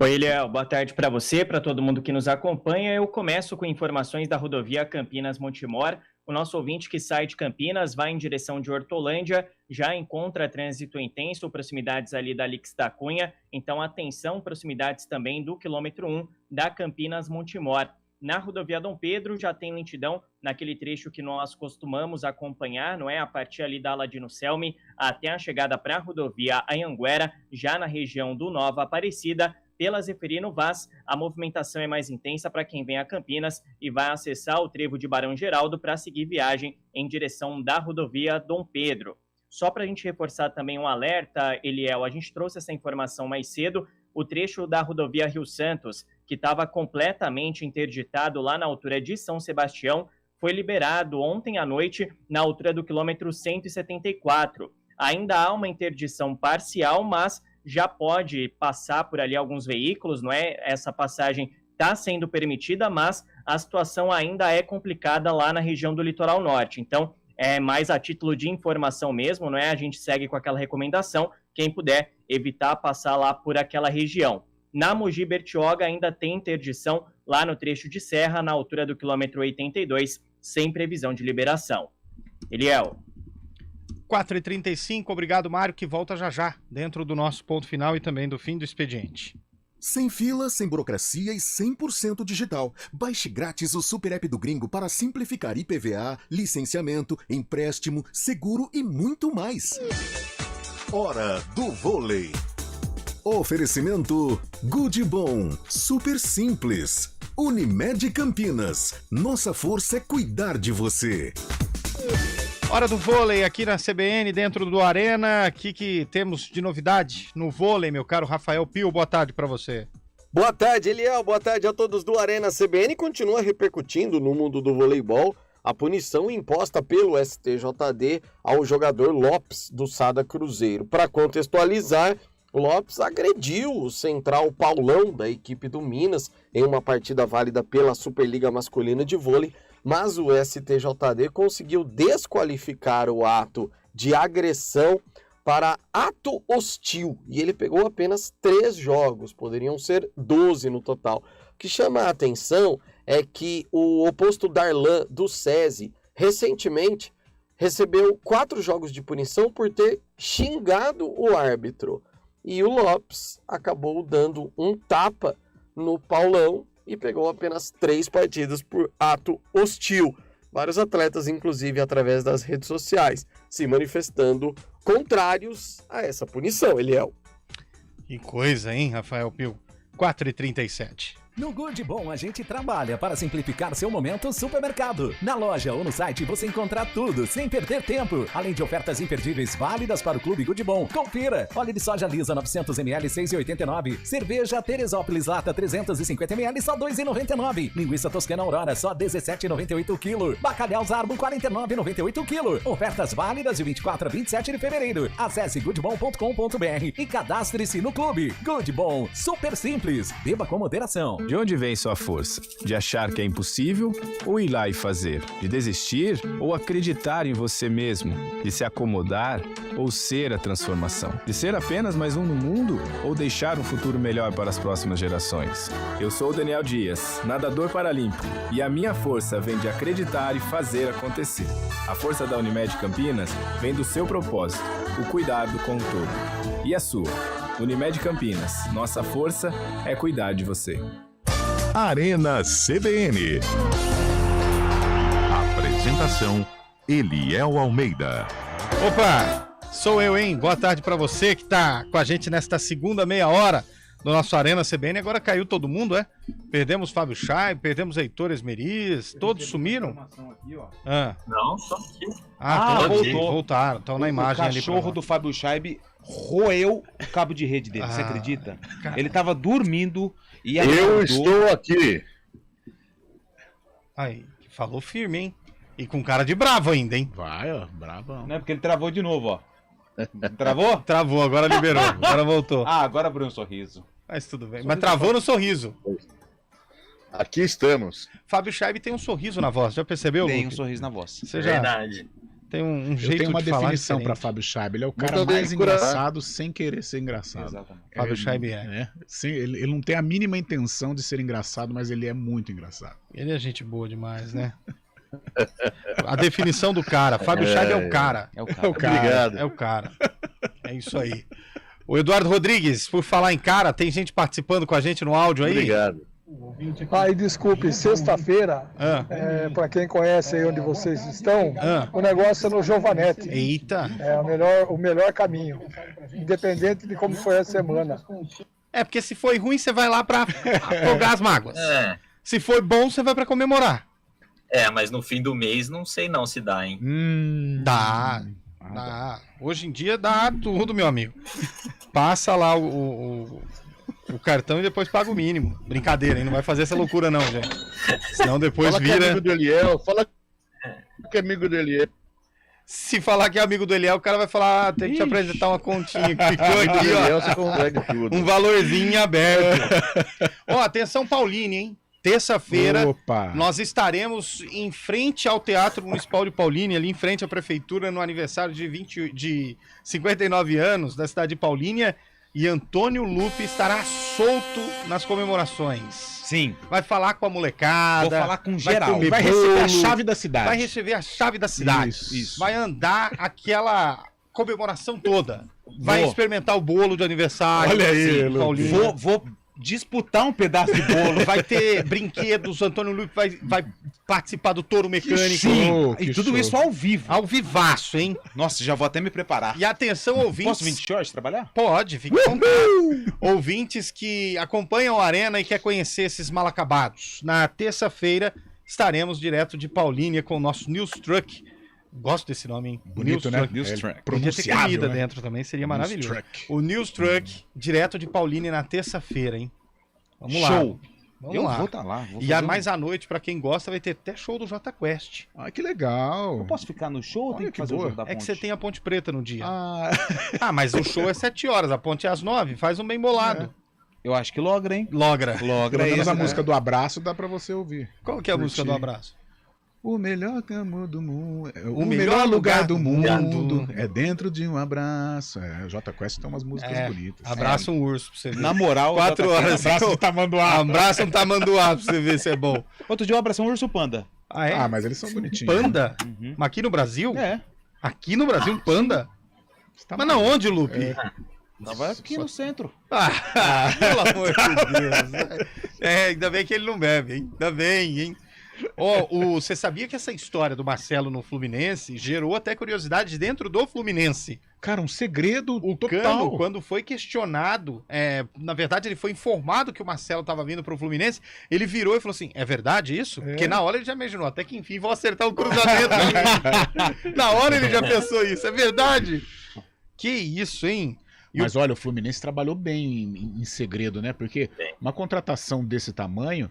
Speaker 15: Oi, Eliel. Boa tarde para você, para todo mundo que nos acompanha. Eu começo com informações da rodovia Campinas-Montemor. O nosso ouvinte que sai de Campinas vai em direção de Hortolândia, já encontra trânsito intenso, proximidades ali da Lix da Cunha. Então, atenção, proximidades também do quilômetro 1 da Campinas-Montemor. Na rodovia Dom Pedro já tem lentidão naquele trecho que nós costumamos acompanhar, não é? A partir ali da Aladino Selmi até a chegada para a rodovia Anhanguera, já na região do Nova Aparecida. Pela Zeferino Vaz, a movimentação é mais intensa para quem vem a Campinas e vai acessar o trevo de Barão Geraldo para seguir viagem em direção da rodovia Dom Pedro. Só para a gente reforçar também um alerta, Eliel, a gente trouxe essa informação mais cedo, o trecho da rodovia Rio Santos, que estava completamente interditado lá na altura de São Sebastião, foi liberado ontem à noite na altura do quilômetro 174. Ainda há uma interdição parcial, mas já pode passar por ali alguns veículos, não é? Essa passagem está sendo permitida, mas a situação ainda é complicada lá na região do litoral norte. Então, é mais a título de informação mesmo, não é? A gente segue com aquela recomendação, quem puder evitar passar lá por aquela região. Na Mogi Bertioga ainda tem interdição lá no trecho de serra, na altura do quilômetro 82, sem previsão de liberação. Eliel.
Speaker 2: 4h35, obrigado, Mário, que volta já, dentro do nosso ponto final e também do fim do expediente.
Speaker 1: Sem fila, sem burocracia e 100% digital. Baixe grátis o Super App do Gringo para simplificar IPVA, licenciamento, empréstimo, seguro e muito mais.
Speaker 9: Hora do vôlei.
Speaker 1: Oferecimento Good Bom, super simples. Unimed Campinas, nossa força é cuidar de você.
Speaker 2: Hora do vôlei aqui na CBN, dentro do Arena. O que temos de novidade no vôlei, meu caro Rafael Pio? Boa tarde para você.
Speaker 16: Boa tarde, Eliel. Boa tarde a todos do Arena CBN. Continua repercutindo no mundo do voleibol a punição imposta pelo STJD ao jogador Lopes do Sada Cruzeiro. Para contextualizar, o Lopes agrediu o central Paulão da equipe do Minas em uma partida válida pela Superliga Masculina de Vôlei, mas o STJD conseguiu desqualificar o ato de agressão para ato hostil, e ele pegou apenas 3 jogos, poderiam ser 12 no total. O que chama a atenção é que o oposto Darlan do SESI, recentemente, recebeu 4 jogos de punição por ter xingado o árbitro. E o Lopes acabou dando um tapa no Paulão e pegou apenas 3 partidas por ato hostil. Vários atletas, inclusive através das redes sociais, se manifestando contrários a essa punição, Eliel.
Speaker 2: Que coisa, hein, Rafael Pio? 4h37.
Speaker 17: No Good Bom, a gente trabalha para simplificar seu momento supermercado. Na loja ou no site você encontra tudo sem perder tempo. Além de ofertas imperdíveis válidas para o Clube Good Bom. Confira! Óleo de soja lisa 900ml 6,89. Cerveja Teresópolis lata 350ml só 2,99. Linguiça Toscana Aurora só 17,98 kg. Bacalhau Zarbo 49,98 kg. Ofertas válidas de 24 a 27 de fevereiro. Acesse goodbom.com.br e cadastre-se no clube. Good Bom, super simples. Beba com moderação.
Speaker 18: De onde vem sua força? De achar que é impossível ou ir lá e fazer? De desistir ou acreditar em você mesmo? De se acomodar ou ser a transformação? De ser apenas mais um no mundo ou deixar um futuro melhor para as próximas gerações? Eu sou o Daniel Dias, nadador paralímpico, e a minha força vem de acreditar e fazer acontecer. A força da Unimed Campinas vem do seu propósito, o cuidado com o todo. E a sua? Unimed Campinas, nossa força é cuidar de você.
Speaker 9: Arena CBN. Apresentação: Eliel Almeida.
Speaker 2: Opa, sou eu, hein? Boa tarde pra você que tá com a gente nesta segunda meia hora do nosso Arena CBN. Agora caiu todo mundo, é? Perdemos Fábio Chaib, perdemos Heitor Esmeriz, todos sumiram?
Speaker 6: Não, só aqui.
Speaker 2: Voltaram, estão na imagem ali.
Speaker 4: O cachorro do Fábio Chaib roeu o cabo de rede dele, você acredita? Cara. Ele tava dormindo e
Speaker 5: eu estou aqui.
Speaker 2: Aí, falou firme, hein? E com cara de bravo ainda, hein?
Speaker 3: Vai, ó, bravão.
Speaker 4: Não é porque ele travou de novo, ó. Travou?
Speaker 2: Travou, agora liberou, agora voltou.
Speaker 4: Agora abriu um sorriso.
Speaker 2: Mas tudo bem, mas travou no sorriso.
Speaker 5: Aqui estamos.
Speaker 2: Fábio Chaib tem um sorriso na voz, já percebeu?
Speaker 4: Tem um sorriso na voz.
Speaker 2: Você já
Speaker 6: Verdade.
Speaker 2: tem um jeito de falar.
Speaker 3: Eu tenho uma definição
Speaker 2: para
Speaker 3: para Fábio Chaib. Ele é o cara mais engraçado sem querer ser engraçado.
Speaker 4: Exatamente.
Speaker 2: Fábio Chaib é.
Speaker 3: Sim, ele não tem a mínima intenção de ser engraçado, mas ele é muito engraçado.
Speaker 2: Ele é gente boa demais, né? A definição do cara. Fábio Chaib é o cara.
Speaker 4: É o cara.
Speaker 5: Obrigado.
Speaker 2: É o cara. É isso aí. O Eduardo Rodrigues, por falar em cara, tem gente participando com a gente no áudio aí?
Speaker 5: Obrigado.
Speaker 12: Ai, desculpe, sexta-feira, para quem conhece aí onde vocês estão, o negócio é no Giovanetti.
Speaker 2: Eita!
Speaker 12: É o melhor caminho, independente de como foi a semana.
Speaker 2: É, porque se foi ruim, você vai lá pra afogar as mágoas. Se foi bom, você vai pra comemorar.
Speaker 6: Mas no fim do mês não sei não se dá, hein?
Speaker 2: Dá. Hoje em dia dá tudo, meu amigo. Passa lá o cartão e depois paga o mínimo. Brincadeira, hein? Não vai fazer essa loucura não, gente. Senão depois
Speaker 5: fala
Speaker 2: vira...
Speaker 5: que é amigo do Eliel, fala que é amigo do Eliel.
Speaker 2: Se falar que é amigo do Eliel, o cara vai falar, tem que te apresentar uma continha que ficou aqui,
Speaker 5: Eliel, você consegue tudo.
Speaker 2: Um valorzinho aberto. Ó, atenção Pauline, hein? Terça-feira, nós estaremos em frente ao Teatro Municipal de Paulínia, ali em frente à Prefeitura, no aniversário de 59 anos da cidade de Paulínia, e Antônio Lupe estará solto nas comemorações.
Speaker 4: Sim.
Speaker 2: Vai falar com a molecada.
Speaker 4: Vou falar com geral.
Speaker 3: Vai receber a chave da cidade.
Speaker 2: Vai receber a chave da cidade.
Speaker 3: Isso.
Speaker 2: Vai andar aquela comemoração toda. Vai experimentar o bolo de aniversário.
Speaker 3: Olha aí,
Speaker 2: Paulinho.
Speaker 4: Vou disputar um pedaço de bolo.
Speaker 2: Vai ter brinquedos, Antônio Lupe vai participar do touro mecânico.
Speaker 4: Sim, e tudo isso ao vivo.
Speaker 2: Ao vivaço, hein?
Speaker 4: Nossa, já vou até me preparar.
Speaker 2: E atenção, ouvintes.
Speaker 4: Posso vir de shorts trabalhar?
Speaker 2: Pode, fique à vontade. Ouvintes que acompanham a Arena e quer conhecer esses mal acabados. Na terça-feira estaremos direto de Paulínia com o nosso News Truck. Gosto desse nome, hein?
Speaker 3: Bonito, né?
Speaker 4: News Truck.
Speaker 2: Podia ter comida
Speaker 3: né?
Speaker 2: dentro também, seria maravilhoso. O News Truck, direto de Paulínia na terça-feira, hein? Vamos lá.
Speaker 4: Show.
Speaker 2: Vamos lá.
Speaker 4: Vou estar lá.
Speaker 2: Mais à noite, pra quem gosta, vai ter até show do Jota Quest.
Speaker 3: Ah, que legal.
Speaker 4: Eu posso ficar no show ou tem que fazer o jogo da ponte?
Speaker 2: É que você tem a Ponte Preta no dia. Mas o show é 7 horas, a ponte é às 9, faz um bem bolado.
Speaker 4: Eu acho que logra, hein?
Speaker 2: Logra.
Speaker 3: Pelo menos a música do abraço dá pra você ouvir.
Speaker 2: Qual que é a música do abraço?
Speaker 3: O melhor amor do mundo. O melhor lugar do mundo é dentro de um abraço. Jota Quest tem umas músicas bonitas.
Speaker 2: Abraça um urso pra você ver.
Speaker 4: Na moral,
Speaker 2: 4 horas.
Speaker 3: Abraça um tamanduá.
Speaker 2: Abraça um tamanduá pra você ver se é bom.
Speaker 4: Outro dia eu abracei um urso panda.
Speaker 2: Ah, é?
Speaker 3: Mas eles são bonitinhos.
Speaker 2: Panda? Mas aqui no Brasil?
Speaker 4: É.
Speaker 2: Aqui no Brasil, um panda? Mas na onde, Lupe?
Speaker 4: Tava aqui no centro.
Speaker 2: Pelo amor de Deus. Ainda bem que ele não bebe, hein? Ainda bem, hein? Você sabia que essa história do Marcelo no Fluminense gerou até curiosidade dentro do Fluminense?
Speaker 3: Cara, um segredo total.
Speaker 2: Cano, quando foi questionado, na verdade ele foi informado que o Marcelo estava vindo pro Fluminense, ele virou e falou assim, é verdade isso? Porque na hora ele já imaginou, até que enfim vão acertar o cruzamento. Na hora ele já pensou isso, é verdade? Que isso, hein?
Speaker 3: Mas olha, o Fluminense trabalhou bem em segredo, né? Porque uma contratação desse tamanho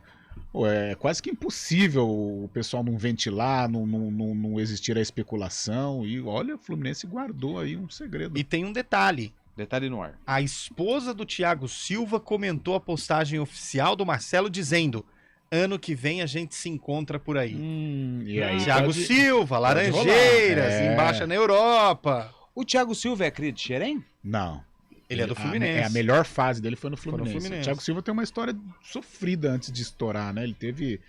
Speaker 3: é quase que impossível o pessoal não ventilar, não existir a especulação. E olha, o Fluminense guardou aí um segredo.
Speaker 2: E tem um detalhe.
Speaker 4: Detalhe no ar.
Speaker 2: A esposa do Thiago Silva comentou a postagem oficial do Marcelo dizendo: ano que vem a gente se encontra por aí.
Speaker 3: E aí
Speaker 2: Thiago Silva, Laranjeiras, embaixo na Europa.
Speaker 4: O Thiago Silva é cria de Xerém?
Speaker 3: Não.
Speaker 2: Ele é do Fluminense.
Speaker 3: A melhor fase dele foi no Fluminense. O Thiago Silva tem uma história sofrida antes de estourar, né? Ele teve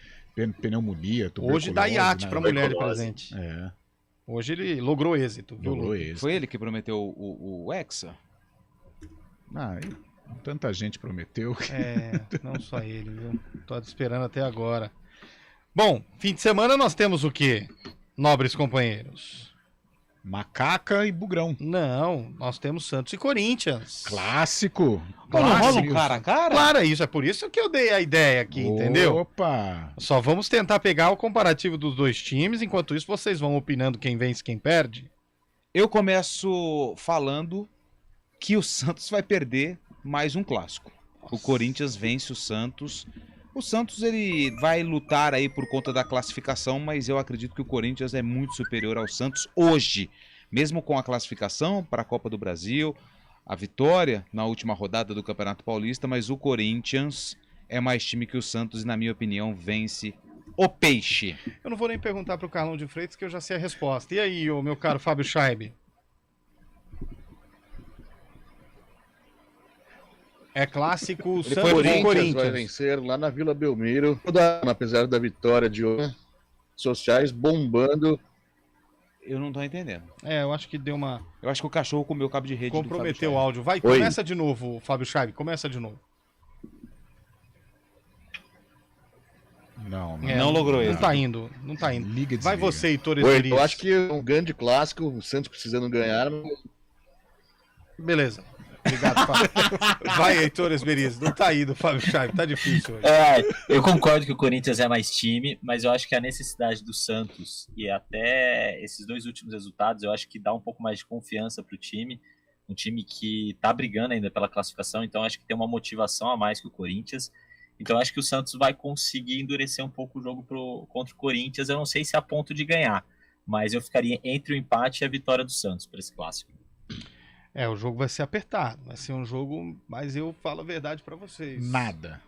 Speaker 3: pneumonia,
Speaker 2: hoje dá iate pra mulher de presente.
Speaker 3: É.
Speaker 2: Hoje ele logrou êxito.
Speaker 4: Foi ele que prometeu o Hexa?
Speaker 3: Tanta gente prometeu.
Speaker 2: Não só ele, viu? Tô esperando até agora. Bom, fim de semana nós temos o quê, nobres companheiros?
Speaker 3: Macaca e Bugrão.
Speaker 2: Não, nós temos Santos e Corinthians.
Speaker 3: Clássico.
Speaker 4: Não rola um cara a cara?
Speaker 2: Claro, isso é por isso que eu dei a ideia aqui, entendeu?
Speaker 3: Opa!
Speaker 2: Só vamos tentar pegar o comparativo dos dois times, enquanto isso vocês vão opinando quem vence e quem perde.
Speaker 4: Eu começo falando que o Santos vai perder mais um clássico. O Corinthians vence o Santos. O Santos ele vai lutar aí por conta da classificação, mas eu acredito que o Corinthians é muito superior ao Santos hoje. Mesmo com a classificação para a Copa do Brasil, a vitória na última rodada do Campeonato Paulista, mas o Corinthians é mais time que o Santos e, na minha opinião, vence o Peixe.
Speaker 2: Eu não vou nem perguntar para o Carlão de Freitas, que eu já sei a resposta. E aí, meu caro Fábio Scheibe? É clássico,
Speaker 5: Santos e Corinthians vai vencer lá na Vila Belmiro, apesar da vitória de hoje, sociais bombando.
Speaker 4: Eu não tô entendendo.
Speaker 2: Eu acho que deu uma...
Speaker 4: Eu acho que o cachorro comeu o cabo de rede.
Speaker 2: Comprometeu o áudio. Vai, começa de novo, Fábio Scheibe, começa de novo.
Speaker 4: Não logrou ele.
Speaker 2: Não tá indo.
Speaker 3: Liga,
Speaker 2: vai você, Heitor Esberiz.
Speaker 5: Eu acho que é um grande clássico, o Santos precisando ganhar.
Speaker 2: Beleza. Obrigado, Fábio. Vai, Heitor Esberiz. Não tá indo, Fábio Scheibe. Tá difícil hoje.
Speaker 6: Eu concordo que o Corinthians é mais time, mas eu acho que a necessidade do Santos e até esses dois últimos resultados, eu acho que dá um pouco mais de confiança pro time. Um time que tá brigando ainda pela classificação, então acho que tem uma motivação a mais que o Corinthians. Então acho que o Santos vai conseguir endurecer um pouco o jogo contra o Corinthians. Eu não sei se é a ponto de ganhar, mas eu ficaria entre o empate e a vitória do Santos para esse clássico.
Speaker 2: O jogo vai ser apertado, vai ser um jogo, mas eu falo a verdade pra vocês.
Speaker 3: Nada.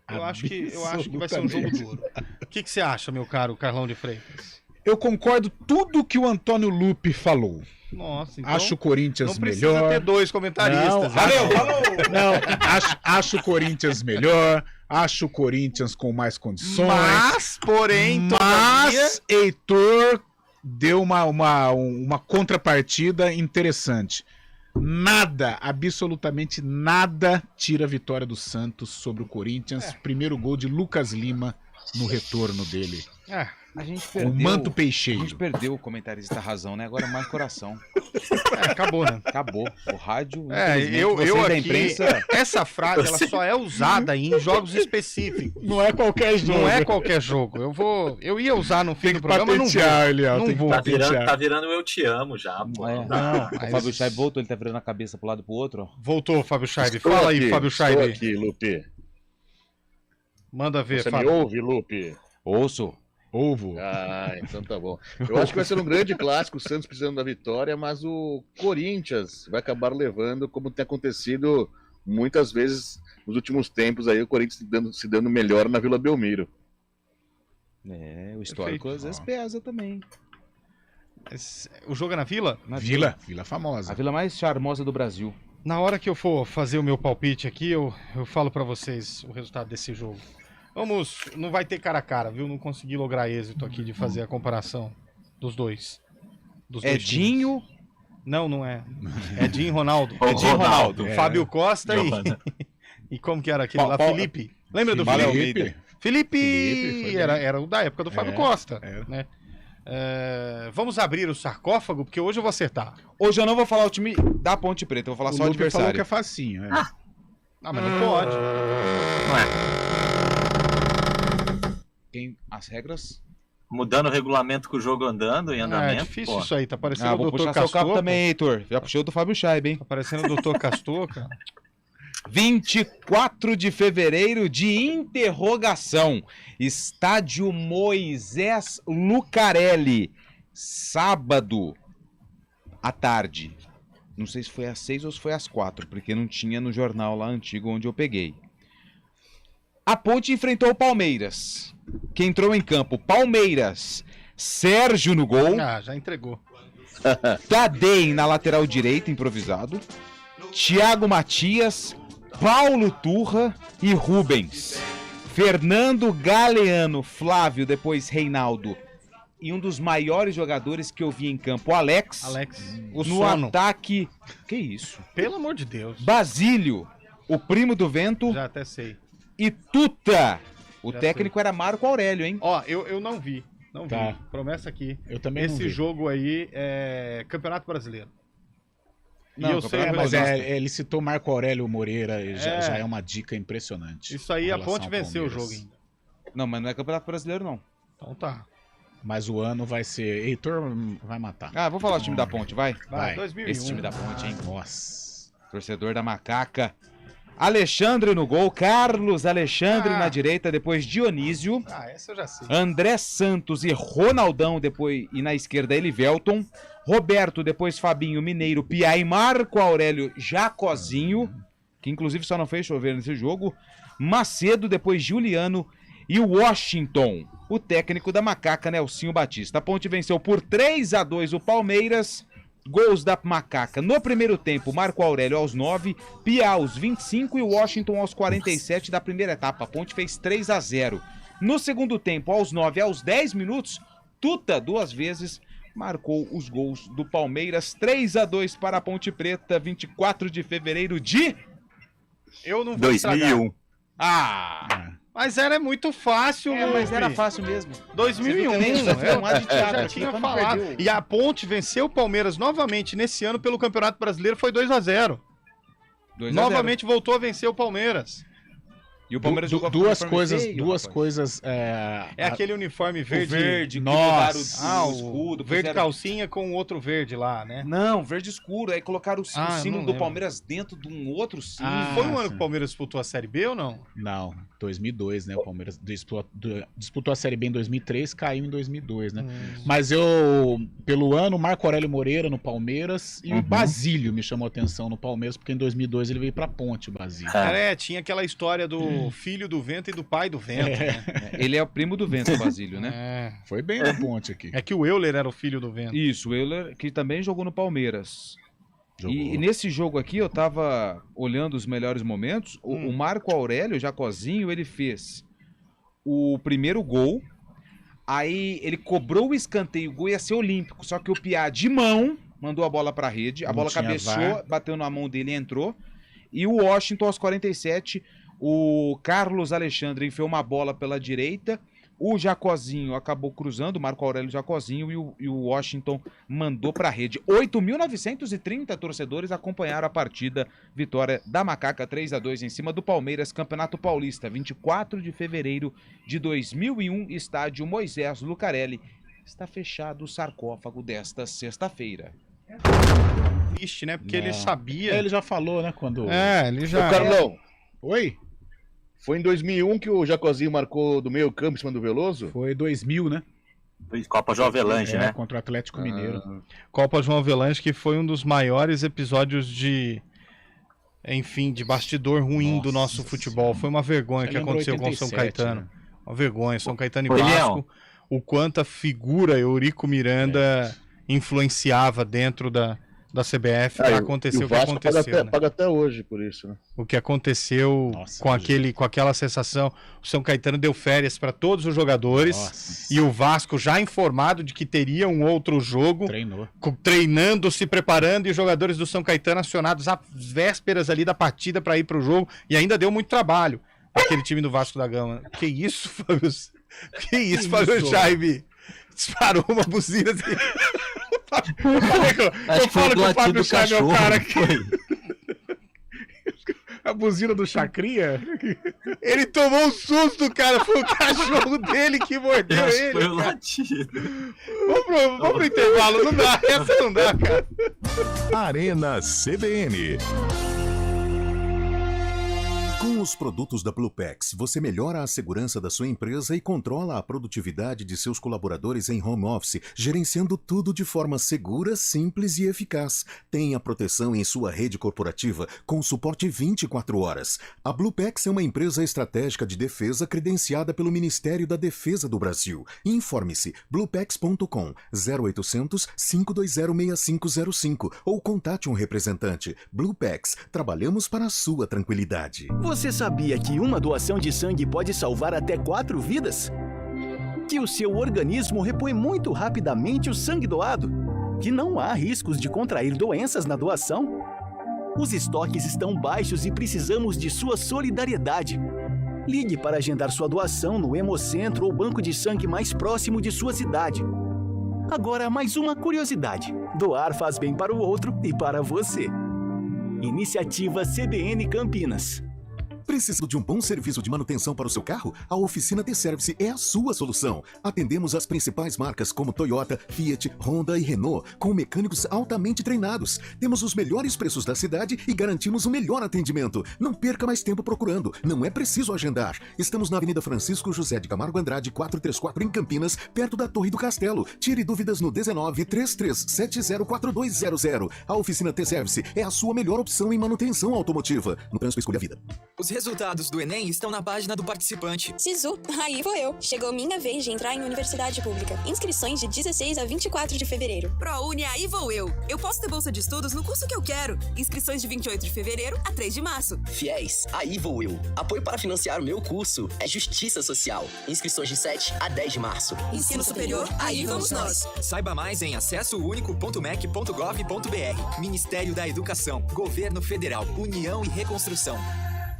Speaker 2: Eu acho que vai ser um jogo duro. O que você acha, meu caro Carlão de Freitas?
Speaker 3: Eu concordo tudo que o Antônio Lupe falou.
Speaker 2: Nossa, então
Speaker 3: acho o Corinthians melhor.
Speaker 2: Não precisa ter dois comentaristas.
Speaker 3: Falou! Não, acho o Corinthians melhor, acho o Corinthians com mais condições. Mas Heitor deu uma contrapartida interessante. Nada, absolutamente nada tira a vitória do Santos sobre o Corinthians. Primeiro gol de Lucas Lima no retorno dele.
Speaker 4: A gente perdeu,
Speaker 3: o manto peixeiro.
Speaker 4: A gente perdeu o comentarista razão, né? Agora é mais coração.
Speaker 2: Acabou, né?
Speaker 4: Acabou. O rádio.
Speaker 2: Eu
Speaker 4: da
Speaker 2: aqui,
Speaker 4: imprensa...
Speaker 2: Essa frase ela só é usada em jogos específicos.
Speaker 3: Não é qualquer jogo.
Speaker 2: Não é qualquer jogo. Eu ia usar no fim do programa, não vou.
Speaker 6: Tá virando eu te amo já, pô.
Speaker 4: O Fábio Scheibe voltou, ele tá virando a cabeça pro lado e pro outro.
Speaker 2: Voltou, Fábio Scheibe. Fala aí, Fábio Scheibe.
Speaker 5: Estou aqui, Lupe.
Speaker 2: Manda ver,
Speaker 5: Fábio. Você me ouve, Lupe?
Speaker 4: Ouço.
Speaker 3: Ovo.
Speaker 5: Então tá bom. Eu acho que vai ser um grande clássico, o Santos precisando da vitória, mas o Corinthians vai acabar levando, como tem acontecido muitas vezes nos últimos tempos aí, o Corinthians se dando melhor na Vila Belmiro.
Speaker 4: O histórico às vezes pesa também.
Speaker 2: O jogo é na Vila?
Speaker 3: Vila famosa.
Speaker 4: A vila mais charmosa do Brasil.
Speaker 2: Na hora que eu for fazer o meu palpite aqui, eu falo pra vocês o resultado desse jogo. Não vai ter cara a cara, viu? Não consegui lograr êxito aqui de fazer a comparação dos dois.
Speaker 4: Edinho?
Speaker 2: Não é. Edinho e Ronaldo.
Speaker 6: Edinho e Ronaldo.
Speaker 2: Fábio Costa e como que era aquele lá? Felipe. Lembra do
Speaker 3: Felipe?
Speaker 2: Felipe era o da época do Fábio Costa. Né? Vamos abrir o sarcófago, porque hoje eu vou acertar.
Speaker 4: Hoje eu não vou falar o time da Ponte Preta, eu vou falar só o adversário.
Speaker 3: Falou que é facinho.
Speaker 2: Mas não pode.
Speaker 4: As regras?
Speaker 6: Mudando o regulamento com o jogo andando, em andamento.
Speaker 2: É difícil isso aí, tá parecendo
Speaker 4: vou
Speaker 2: o Dr.
Speaker 4: puxar
Speaker 2: Castor.
Speaker 4: seu capo também, Heitor. Já puxei o do Fábio Scheibe, hein?
Speaker 2: Tá parecendo o Dr. Castor, cara.
Speaker 4: 24 de fevereiro de interrogação. Estádio Moisés Lucarelli. Sábado à tarde. Não sei se foi às 6 ou se foi às 4, porque não tinha no jornal lá antigo onde eu peguei. A Ponte enfrentou o Palmeiras. Quem entrou em campo? Palmeiras. Sérgio no gol.
Speaker 2: Já entregou.
Speaker 4: Tadei na lateral direita, improvisado. Thiago Matias, Paulo Turra e Rubens. Fernando Galeano, Flávio, depois Reinaldo. E um dos maiores jogadores que eu vi em campo, Alex.
Speaker 2: O
Speaker 4: no
Speaker 2: sono.
Speaker 4: Ataque. Que isso?
Speaker 2: Pelo amor de Deus.
Speaker 4: Basílio, o primo do vento.
Speaker 2: Já até sei.
Speaker 4: E Tuta. O
Speaker 2: Já
Speaker 4: técnico era Marco Aurélio, hein?
Speaker 2: Eu não vi. Não vi. Promessa aqui.
Speaker 3: Eu também não vi.
Speaker 2: Esse jogo aí é Campeonato Brasileiro.
Speaker 3: Não, mas ele citou Marco Aurélio Moreira, já é uma dica impressionante.
Speaker 2: Isso aí, a Ponte venceu o jogo ainda.
Speaker 4: Não, mas não é Campeonato Brasileiro, não.
Speaker 2: Então tá.
Speaker 3: Mas o ano vai ser... Heitor vai matar.
Speaker 4: Vou falar o time da Ponte, vai?
Speaker 2: Vai, 2001.
Speaker 4: Esse time da Ponte, hein?
Speaker 3: Nossa.
Speaker 4: Torcedor da Macaca. Alexandre no gol, Carlos Alexandre na direita, depois Dionísio.
Speaker 2: Essa eu já sei.
Speaker 4: André Santos e Ronaldão, depois, e na esquerda Elivelton. Roberto, depois Fabinho, Mineiro, Piá e Marco Aurélio Jacozinho, que inclusive só não fez chover nesse jogo. Macedo, depois Juliano e Washington, o técnico da Macaca, Nelsinho Batista. A Ponte venceu por 3-2 o Palmeiras. Gols da Macaca no primeiro tempo, Marco Aurélio aos 9, Piá aos 25 e Washington aos 47 da primeira etapa. A Ponte fez 3-0. No segundo tempo, aos 9 e aos 10 minutos, Tuta 2 vezes marcou os gols do Palmeiras. 3-2 para a Ponte Preta, 24 de fevereiro de...
Speaker 2: Eu não vou
Speaker 6: 2001.
Speaker 2: Mas era muito fácil,
Speaker 4: mas era fácil mesmo.
Speaker 2: 2001.
Speaker 4: Eu
Speaker 2: já tinha falado. E a Ponte venceu o Palmeiras novamente nesse ano pelo Campeonato Brasileiro, foi 2-0. Novamente voltou a vencer o Palmeiras.
Speaker 4: E o Palmeiras jogou
Speaker 3: duas coisas.
Speaker 2: Aquele uniforme verde.
Speaker 4: O verde,
Speaker 2: nossa.
Speaker 4: O escudo.
Speaker 2: Verde calcinha com outro verde lá, né?
Speaker 4: Não, verde escuro. Aí colocaram o símbolo do Palmeiras dentro de um outro símbolo.
Speaker 2: Foi um ano que o Palmeiras disputou a Série B ou não?
Speaker 3: Não, 2002, né? O Palmeiras disputou a Série B em 2003, caiu em 2002, né? Mas pelo ano, o Marco Aurélio Moreira no Palmeiras e o Basílio me chamou a atenção no Palmeiras, porque em 2002 ele veio pra Ponte, o Basílio.
Speaker 2: Tinha aquela história do filho do vento e do pai do vento. Né?
Speaker 4: Ele é o primo do vento, o Basílio, né?
Speaker 3: Foi bem na Ponte aqui.
Speaker 2: É que o Euler era o filho do vento.
Speaker 4: Isso, o Euler, que também jogou no Palmeiras. E nesse jogo aqui, eu tava olhando os melhores momentos. O Marco Aurélio Jacozinho, ele fez o primeiro gol. Aí ele cobrou o escanteio, o gol ia ser olímpico. Só que o Piá, de mão, mandou a bola pra rede. A bola cabeceou, bateu na mão dele e entrou. E o Washington, aos 47, o Carlos Alexandre enfiou uma bola pela direita. O Jacozinho acabou cruzando, o Marco Aurélio Jacozinho, e o Washington mandou para a rede. 8.930 torcedores acompanharam a partida. Vitória da Macaca 3-2 em cima do Palmeiras, Campeonato Paulista, 24 de fevereiro de 2001, estádio Moisés Lucarelli. Está fechado o sarcófago desta sexta-feira.
Speaker 2: Triste, né? Porque ele sabia.
Speaker 3: Ele já falou, né? Quando...
Speaker 2: ele já...
Speaker 5: Ô, Carlão.
Speaker 3: Oi?
Speaker 5: Foi em 2001 que o Jacozinho marcou do meio campo em cima do Veloso?
Speaker 3: Foi 2000, né?
Speaker 6: Copa João Avelange, né?
Speaker 3: Contra o Atlético Mineiro.
Speaker 2: Copa João Avelange, que foi um dos maiores episódios de bastidor ruim do nosso futebol. Foi uma vergonha que aconteceu 87, com o São Caetano. Né? Uma vergonha. São Caetano e Vasco. O quanto a figura Eurico Miranda influenciava dentro da CBF, aconteceu o que aconteceu.
Speaker 5: Paga até hoje por isso, né?
Speaker 2: O que aconteceu com aquela sensação. O São Caetano deu férias para todos os jogadores e o Vasco, já informado de que teria um outro jogo, treinando, se preparando, e os jogadores do São Caetano acionados às vésperas ali da partida para ir para o jogo, e ainda deu muito trabalho. aquele time do Vasco da Gama. Que isso, Fábio? Que isso, Fábio Scheibe? Disparou uma buzina assim. Eu falo que o Fábio Scheibe é o cara que...
Speaker 3: A buzina do Chacrinha?
Speaker 2: Ele tomou um susto, cara. Foi o cachorro dele que mordeu ele.
Speaker 6: Foi o latido.
Speaker 2: Vamos pro intervalo. Não dá. Essa não dá, cara.
Speaker 9: Arena CBN.
Speaker 1: Com os produtos da Bluepax, você melhora a segurança da sua empresa e controla a produtividade de seus colaboradores em home office, gerenciando tudo de forma segura, simples e eficaz. Tenha proteção em sua rede corporativa com suporte 24 horas. A Bluepax é uma empresa estratégica de defesa credenciada pelo Ministério da Defesa do Brasil. Informe-se bluepax.com 0800 520 6505 ou contate um representante. Bluepax, trabalhamos para a sua tranquilidade.
Speaker 19: Você sabia que uma doação de sangue pode salvar até 4 vidas? Que o seu organismo repõe muito rapidamente o sangue doado? Que não há riscos de contrair doenças na doação? Os estoques estão baixos e precisamos de sua solidariedade. Ligue para agendar sua doação no Hemocentro ou banco de sangue mais próximo de sua cidade. Agora, mais uma curiosidade. Doar faz bem para o outro e para você. Iniciativa CBN Campinas.
Speaker 1: Precisando de um bom serviço de manutenção para o seu carro? A Oficina T-Service é a sua solução. Atendemos as principais marcas como Toyota, Fiat, Honda e Renault, com mecânicos altamente treinados. Temos os melhores preços da cidade e garantimos o melhor atendimento. Não perca mais tempo procurando. Não é preciso agendar. Estamos na Avenida Francisco José de Camargo Andrade, 434 em Campinas, perto da Torre do Castelo. Tire dúvidas no 19-3370-4200. A Oficina T-Service é a sua melhor opção em manutenção automotiva. No trânsito, escolha a vida.
Speaker 20: Os resultados do Enem estão na página do participante.
Speaker 21: Sisu, aí vou eu. Chegou minha vez de entrar em universidade pública. Inscrições de 16 a 24 de fevereiro.
Speaker 20: ProUni, aí vou eu. Eu posso ter bolsa de estudos no curso que eu quero. Inscrições de 28 de fevereiro a 3 de março.
Speaker 22: Fiéis, aí vou eu. Apoio para financiar o meu curso é Justiça Social. Inscrições de 7 a 10 de março.
Speaker 20: Ensino superior, aí vamos nós. Saiba mais em acessounico.mec.gov.br. Ministério da Educação, Governo Federal, União e Reconstrução.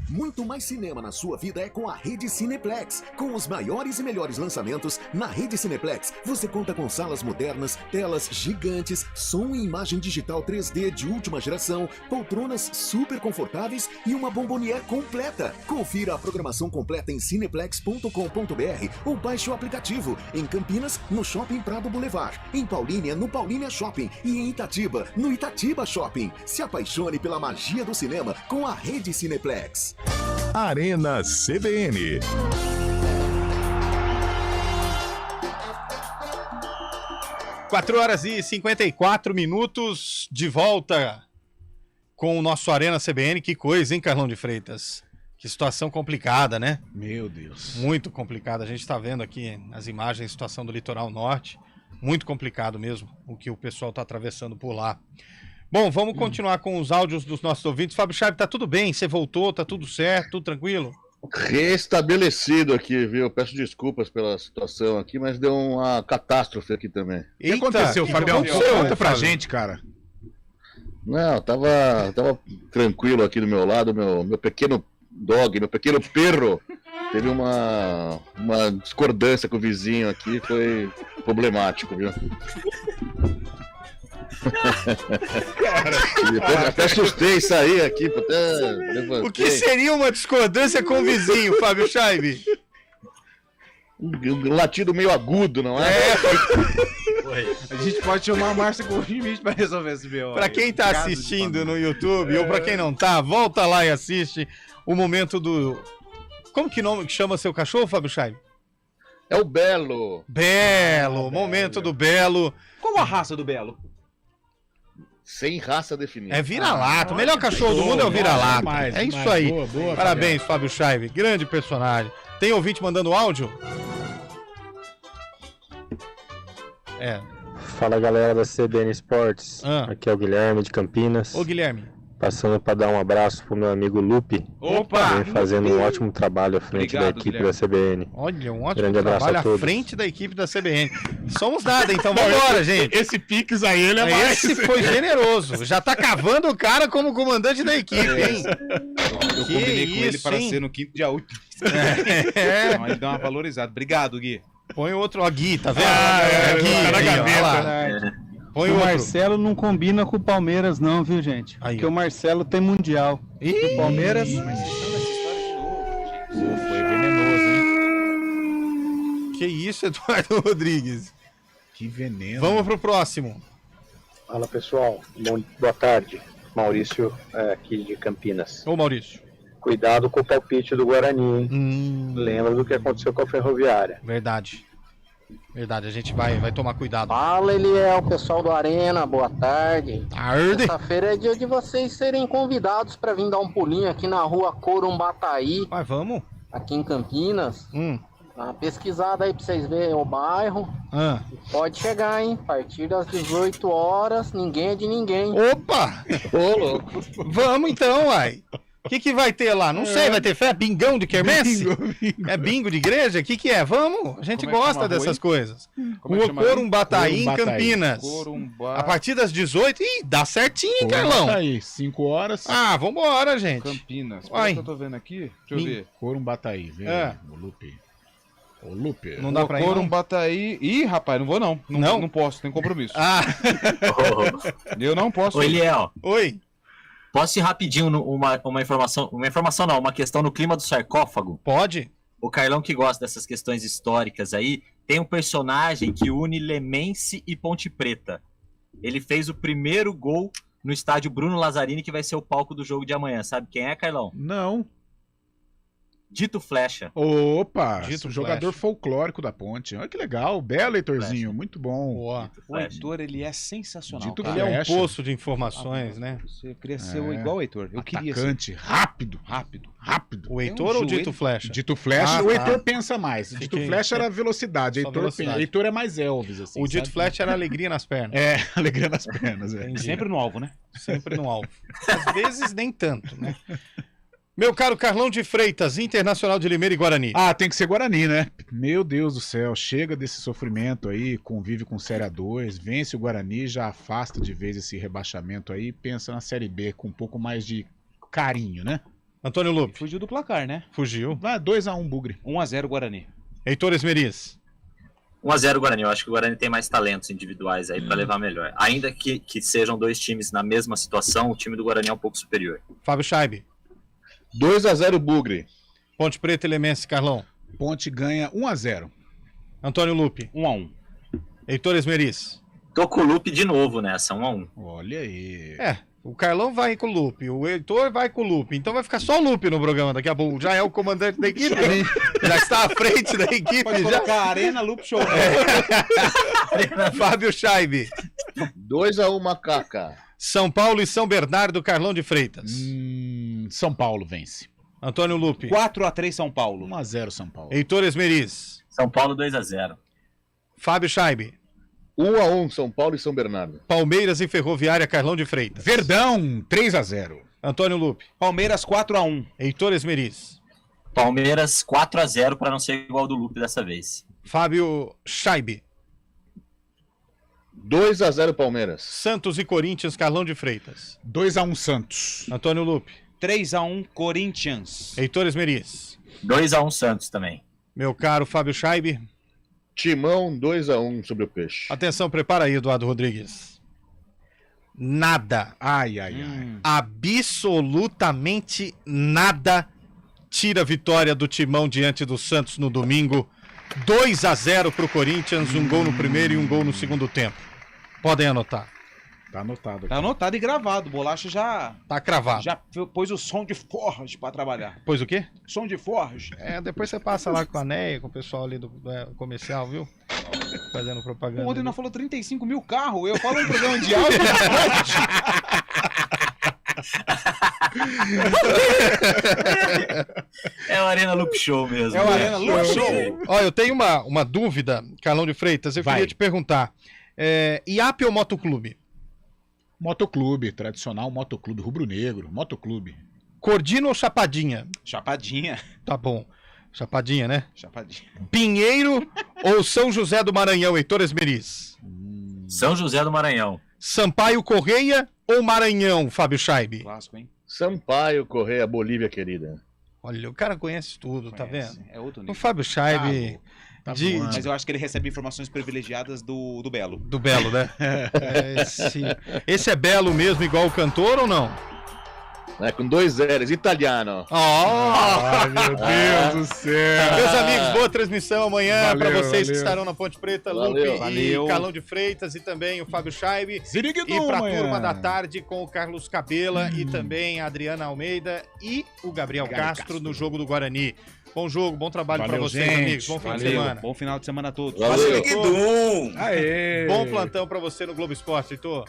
Speaker 1: Muito mais cinema na sua vida é com a Rede Cineplex. Com os maiores e melhores lançamentos, na Rede Cineplex, você conta com salas modernas, telas gigantes, som e imagem digital 3D de última geração, poltronas super confortáveis e uma bombonière completa. Confira a programação completa em cineplex.com.br ou baixe o aplicativo. Em Campinas, no Shopping Prado Boulevard. Em Paulínia, no Paulínia Shopping. E em Itatiba, no Itatiba Shopping. Se apaixone pela magia do cinema com a Rede Cineplex.
Speaker 9: Arena CBN.
Speaker 2: Quatro horas e 54 minutos de volta com o nosso Arena CBN. Que coisa, hein, Carlão de Freitas? Que situação complicada, né?
Speaker 3: Meu Deus.
Speaker 2: Muito complicada. A gente está vendo aqui nas imagens a situação do litoral norte. Muito complicado mesmo o que o pessoal está atravessando por lá. Bom, vamos continuar com os áudios dos nossos ouvintes. Fábio Scheibe, tá tudo bem? Você voltou? Tá tudo certo? Tudo tranquilo?
Speaker 5: Restabelecido aqui, viu? Peço desculpas pela situação aqui, mas deu uma catástrofe aqui também.
Speaker 3: O que aconteceu, Fabião? Conta pra gente, cara.
Speaker 5: Não, tava tranquilo aqui do meu lado, meu pequeno dog, meu pequeno perro, teve uma discordância com o vizinho aqui, foi problemático, viu? Até assustei sair aqui, até levantei.
Speaker 2: O que seria uma discordância com o vizinho, Fábio Scheibe?
Speaker 5: Um latido meio agudo, não é?
Speaker 4: A gente pode chamar a Márcia Gomes para resolver esse B.O.
Speaker 2: Pra quem tá assistindo no YouTube, ou pra quem não tá, volta lá e assiste o momento do... Como que chama seu cachorro, Fábio Scheibe?
Speaker 5: É o Belo.
Speaker 2: Belo, momento do Belo.
Speaker 4: Qual a raça do Belo?
Speaker 5: Sem raça definida.
Speaker 2: É vira-lata. O melhor cachorro do mundo é o vira-lata. É isso aí. Boa, parabéns, Fábio Scheibe. Grande personagem. Tem ouvinte mandando áudio?
Speaker 11: Fala, galera da CBN Esportes. Aqui é o Guilherme de Campinas.
Speaker 2: Ô, Guilherme.
Speaker 11: Passando para dar um abraço pro meu amigo Lupe.
Speaker 2: Opa!
Speaker 11: Vem fazendo um ótimo trabalho à frente da equipe da CBN.
Speaker 2: Olha, um ótimo trabalho à frente da equipe da CBN. Somos nada, então vambora, gente.
Speaker 3: Esse Pix aí, ele é mais...
Speaker 2: Esse foi generoso. Já tá cavando o cara como comandante da equipe, hein?
Speaker 4: Eu combinei com ele para ser no quinto dia 8. Então ele deu uma valorizada. Obrigado, Gui.
Speaker 2: Põe outro, ó, Gui, tá vendo?
Speaker 7: Gui,
Speaker 2: na gaveta.
Speaker 7: Põe o Marcelo não combina com o Palmeiras, não, viu, gente?
Speaker 2: Aí,
Speaker 7: porque o Marcelo tem Mundial. O Palmeiras.
Speaker 3: Foi venenoso, hein?
Speaker 2: Que isso, Eduardo Rodrigues?
Speaker 3: Que veneno.
Speaker 2: Vamos pro próximo.
Speaker 8: Fala, pessoal. Boa tarde. Maurício aqui de Campinas.
Speaker 2: Ô, Maurício.
Speaker 8: Cuidado com o palpite do Guarani, hein? Lembra do que aconteceu com a Ferroviária.
Speaker 2: Verdade. Verdade, a gente vai tomar cuidado.
Speaker 23: Fala, Eliel, pessoal do Arena, boa tarde.
Speaker 2: Tarde.
Speaker 23: Sexta-feira é dia de vocês serem convidados para vir dar um pulinho aqui na rua Corumbataí.
Speaker 2: Mas vamos.
Speaker 23: Aqui em Campinas. Dá uma pesquisada aí pra vocês verem o bairro. Pode chegar, hein? A partir das 18 horas, ninguém é de ninguém.
Speaker 2: Opa! Ô, louco. Vamos então, uai. O que vai ter lá? Não sei, vai ter fé? Bingão de quermesse? É bingo de igreja? O que é? Vamos, a gente gosta dessas coisas. Rua Corumbataí, em Campinas. A partir das 18, ih, dá certinho, Carlão.
Speaker 3: Corumbataí, 5 horas.
Speaker 2: Ah, vambora, gente.
Speaker 4: Campinas, olha que eu tô vendo aqui. Deixa eu ver.
Speaker 3: Corumbataí, vem o Lupe. O Lupe.
Speaker 2: Não dá pra ir,
Speaker 4: Corumbataí. Ih, rapaz, não vou não. Não posso, tem compromisso. Eu não posso.
Speaker 6: Oi, Eliel.
Speaker 2: Oi.
Speaker 6: Posso ir rapidinho uma informação não, uma questão no clima do sarcófago?
Speaker 2: Pode.
Speaker 6: O Carlão que gosta dessas questões históricas aí, tem um personagem que une Lemense e Ponte Preta. Ele fez o primeiro gol no estádio Bruno Lazzarini, que vai ser o palco do jogo de amanhã. Sabe quem é, Carlão?
Speaker 3: Não.
Speaker 6: Dito Flecha.
Speaker 3: Opa,
Speaker 2: Dito
Speaker 3: jogador folclórico da Ponte. Olha que legal, belo Heitorzinho,
Speaker 6: Flecha.
Speaker 3: muito bom.
Speaker 4: O Heitor, ele é sensacional.
Speaker 3: Dito
Speaker 2: Ele é um poço de informações, né?
Speaker 4: Você queria ser igual o Heitor. Eu queria ser.
Speaker 3: Atacante, rápido.
Speaker 2: O Heitor ou o Dito Flecha?
Speaker 3: Dito Flecha, o Heitor pensa mais. Dito Flecha era velocidade, Heitor é mais Elvis. Assim,
Speaker 2: o Dito Flecha era alegria nas pernas.
Speaker 3: É, alegria nas pernas.
Speaker 4: Sempre no alvo, né?
Speaker 2: Sempre no alvo. Às vezes nem tanto, né? Meu caro Carlão de Freitas, Internacional de Limeira e Guarani.
Speaker 3: Ah, tem que ser Guarani, né? Meu Deus do céu, chega desse sofrimento aí, convive com Série A2, vence o Guarani, já afasta de vez esse rebaixamento aí, pensa na Série B com um pouco mais de carinho, né?
Speaker 2: Antônio Lupe.
Speaker 4: Fugiu do placar, né?
Speaker 2: Fugiu.
Speaker 3: Vai 2-1 Bugre.
Speaker 4: 1-0 Guarani.
Speaker 2: Heitor Esmeriz.
Speaker 6: 1-0 Guarani, eu acho que o Guarani tem mais talentos individuais aí pra levar melhor. Ainda que sejam dois times na mesma situação, o time do Guarani é um pouco superior.
Speaker 2: Fábio Scheibe.
Speaker 5: 2-0 Bugre.
Speaker 2: Ponte Preta e Lemense, Carlão.
Speaker 3: Ponte ganha 1-0.
Speaker 2: Antônio Lupe.
Speaker 4: 1-1.
Speaker 2: Heitor Esmeriz.
Speaker 6: Tô com o Lupe de novo nessa, 1-1.
Speaker 3: Olha aí.
Speaker 2: O Carlão vai com o Lupe, o Heitor vai com o Lupe. Então vai ficar só o Lupe no programa daqui a pouco. Já é o comandante da equipe, né? Já está à frente da equipe.
Speaker 4: Pode colocar Arena Lupe Show.
Speaker 2: Fábio Scheibe.
Speaker 5: 2-1 Macaca.
Speaker 2: São Paulo e São Bernardo, Carlão de Freitas.
Speaker 3: São Paulo vence.
Speaker 2: Antônio Lupe.
Speaker 4: 4-3 São Paulo.
Speaker 3: 1-0 São Paulo.
Speaker 2: Heitor Esmeriz.
Speaker 6: São Paulo 2-0.
Speaker 2: Fábio Scheibe.
Speaker 5: 1-1 São Paulo e São Bernardo.
Speaker 2: Palmeiras e Ferroviária, Carlão de Freitas.
Speaker 3: Verdão 3-0.
Speaker 2: Antônio Lupe.
Speaker 4: Palmeiras 4-1.
Speaker 2: Heitor Esmeriz.
Speaker 6: Palmeiras 4-0 para não ser igual do Lupe dessa vez.
Speaker 2: Fábio Scheibe.
Speaker 5: 2-0 Palmeiras.
Speaker 2: Santos e Corinthians, Carlão de Freitas.
Speaker 3: 2-1 Santos.
Speaker 2: Antônio Lupe.
Speaker 4: 3-1 Corinthians.
Speaker 2: Heitor Esmeriz.
Speaker 6: 2-1 Santos também.
Speaker 2: Meu caro Fábio Scheibe.
Speaker 5: Timão 2-1 sobre o Peixe.
Speaker 2: Atenção, prepara aí, Eduardo Rodrigues. Nada.
Speaker 3: Ai.
Speaker 2: Absolutamente nada tira a vitória do Timão diante do Santos no domingo. 2-0 pro Corinthians, um gol no primeiro e um gol no segundo tempo. Podem anotar.
Speaker 3: Tá anotado aqui.
Speaker 4: Tá anotado e gravado. Bolacha já...
Speaker 2: Tá cravado.
Speaker 4: Já pôs o som de Forge pra trabalhar.
Speaker 2: Pôs o quê?
Speaker 4: Som de Forge.
Speaker 2: Depois você passa lá com a Neia, com o pessoal ali do comercial, viu? Fazendo propaganda.
Speaker 4: Ontem nós falou 35 mil carros. Eu falo um programa de áudio.
Speaker 6: É o Arena Loop Show mesmo.
Speaker 4: É o Arena Loop Show.
Speaker 2: Olha, eu tenho uma dúvida, Carlão de Freitas. Eu queria te perguntar. IAP ou Motoclube?
Speaker 3: Motoclube, tradicional motoclube, rubro-negro, motoclube.
Speaker 2: Cordino ou Chapadinha?
Speaker 4: Chapadinha.
Speaker 2: Tá bom. Chapadinha, né?
Speaker 4: Chapadinha.
Speaker 2: Pinheiro ou São José do Maranhão, Heitor Esmeriz?
Speaker 6: São José do Maranhão.
Speaker 2: Sampaio Correia ou Maranhão, Fábio Scheibe?
Speaker 4: Clássico, hein?
Speaker 5: Sampaio Correia, Bolívia querida.
Speaker 2: Olha, o cara conhece tudo, tá vendo?
Speaker 4: É outro
Speaker 2: O
Speaker 4: nível.
Speaker 2: Fábio Scheibe...
Speaker 4: Mas eu acho que ele recebe informações privilegiadas do Belo.
Speaker 2: Do Belo, né? Esse é Belo mesmo, igual o cantor ou não?
Speaker 5: É, com 2 L's, italiano.
Speaker 3: Ai, meu Deus do céu.
Speaker 2: Meus amigos, boa transmissão amanhã para vocês que
Speaker 3: valeu.
Speaker 2: estarão na Ponte Preta,
Speaker 5: Valeu.
Speaker 2: Lupe e Carlão de Freitas e também o Fábio Scheibe. E para a turma da tarde com o Carlos Cabela e também a Adriana Almeida e o Gabriel Castro no jogo do Guarani. Bom jogo, bom trabalho para vocês,
Speaker 3: gente.
Speaker 2: amigos. Bom fim de semana.
Speaker 4: Bom final de semana a todos.
Speaker 5: Valeu.
Speaker 3: Aê.
Speaker 2: Bom plantão para você no Globo Esporte, Heitor.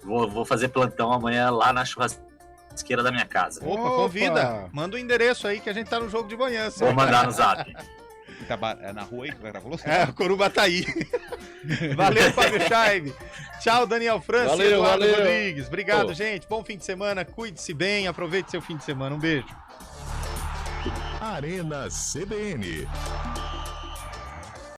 Speaker 6: Vou fazer plantão amanhã lá na churrasqueira da minha casa.
Speaker 2: Opa, convida. Manda o endereço aí que a gente tá no jogo de manhã.
Speaker 6: Vou mandar no zap.
Speaker 4: Tá na rua aí que o cara falou?
Speaker 2: É, o Corubataí. Valeu, Fábio Scheibe. Tchau, Daniel França e Eduardo Rodrigues. Obrigado, gente. Bom fim de semana. Cuide-se bem. Aproveite seu fim de semana. Um beijo.
Speaker 9: Arena CBN.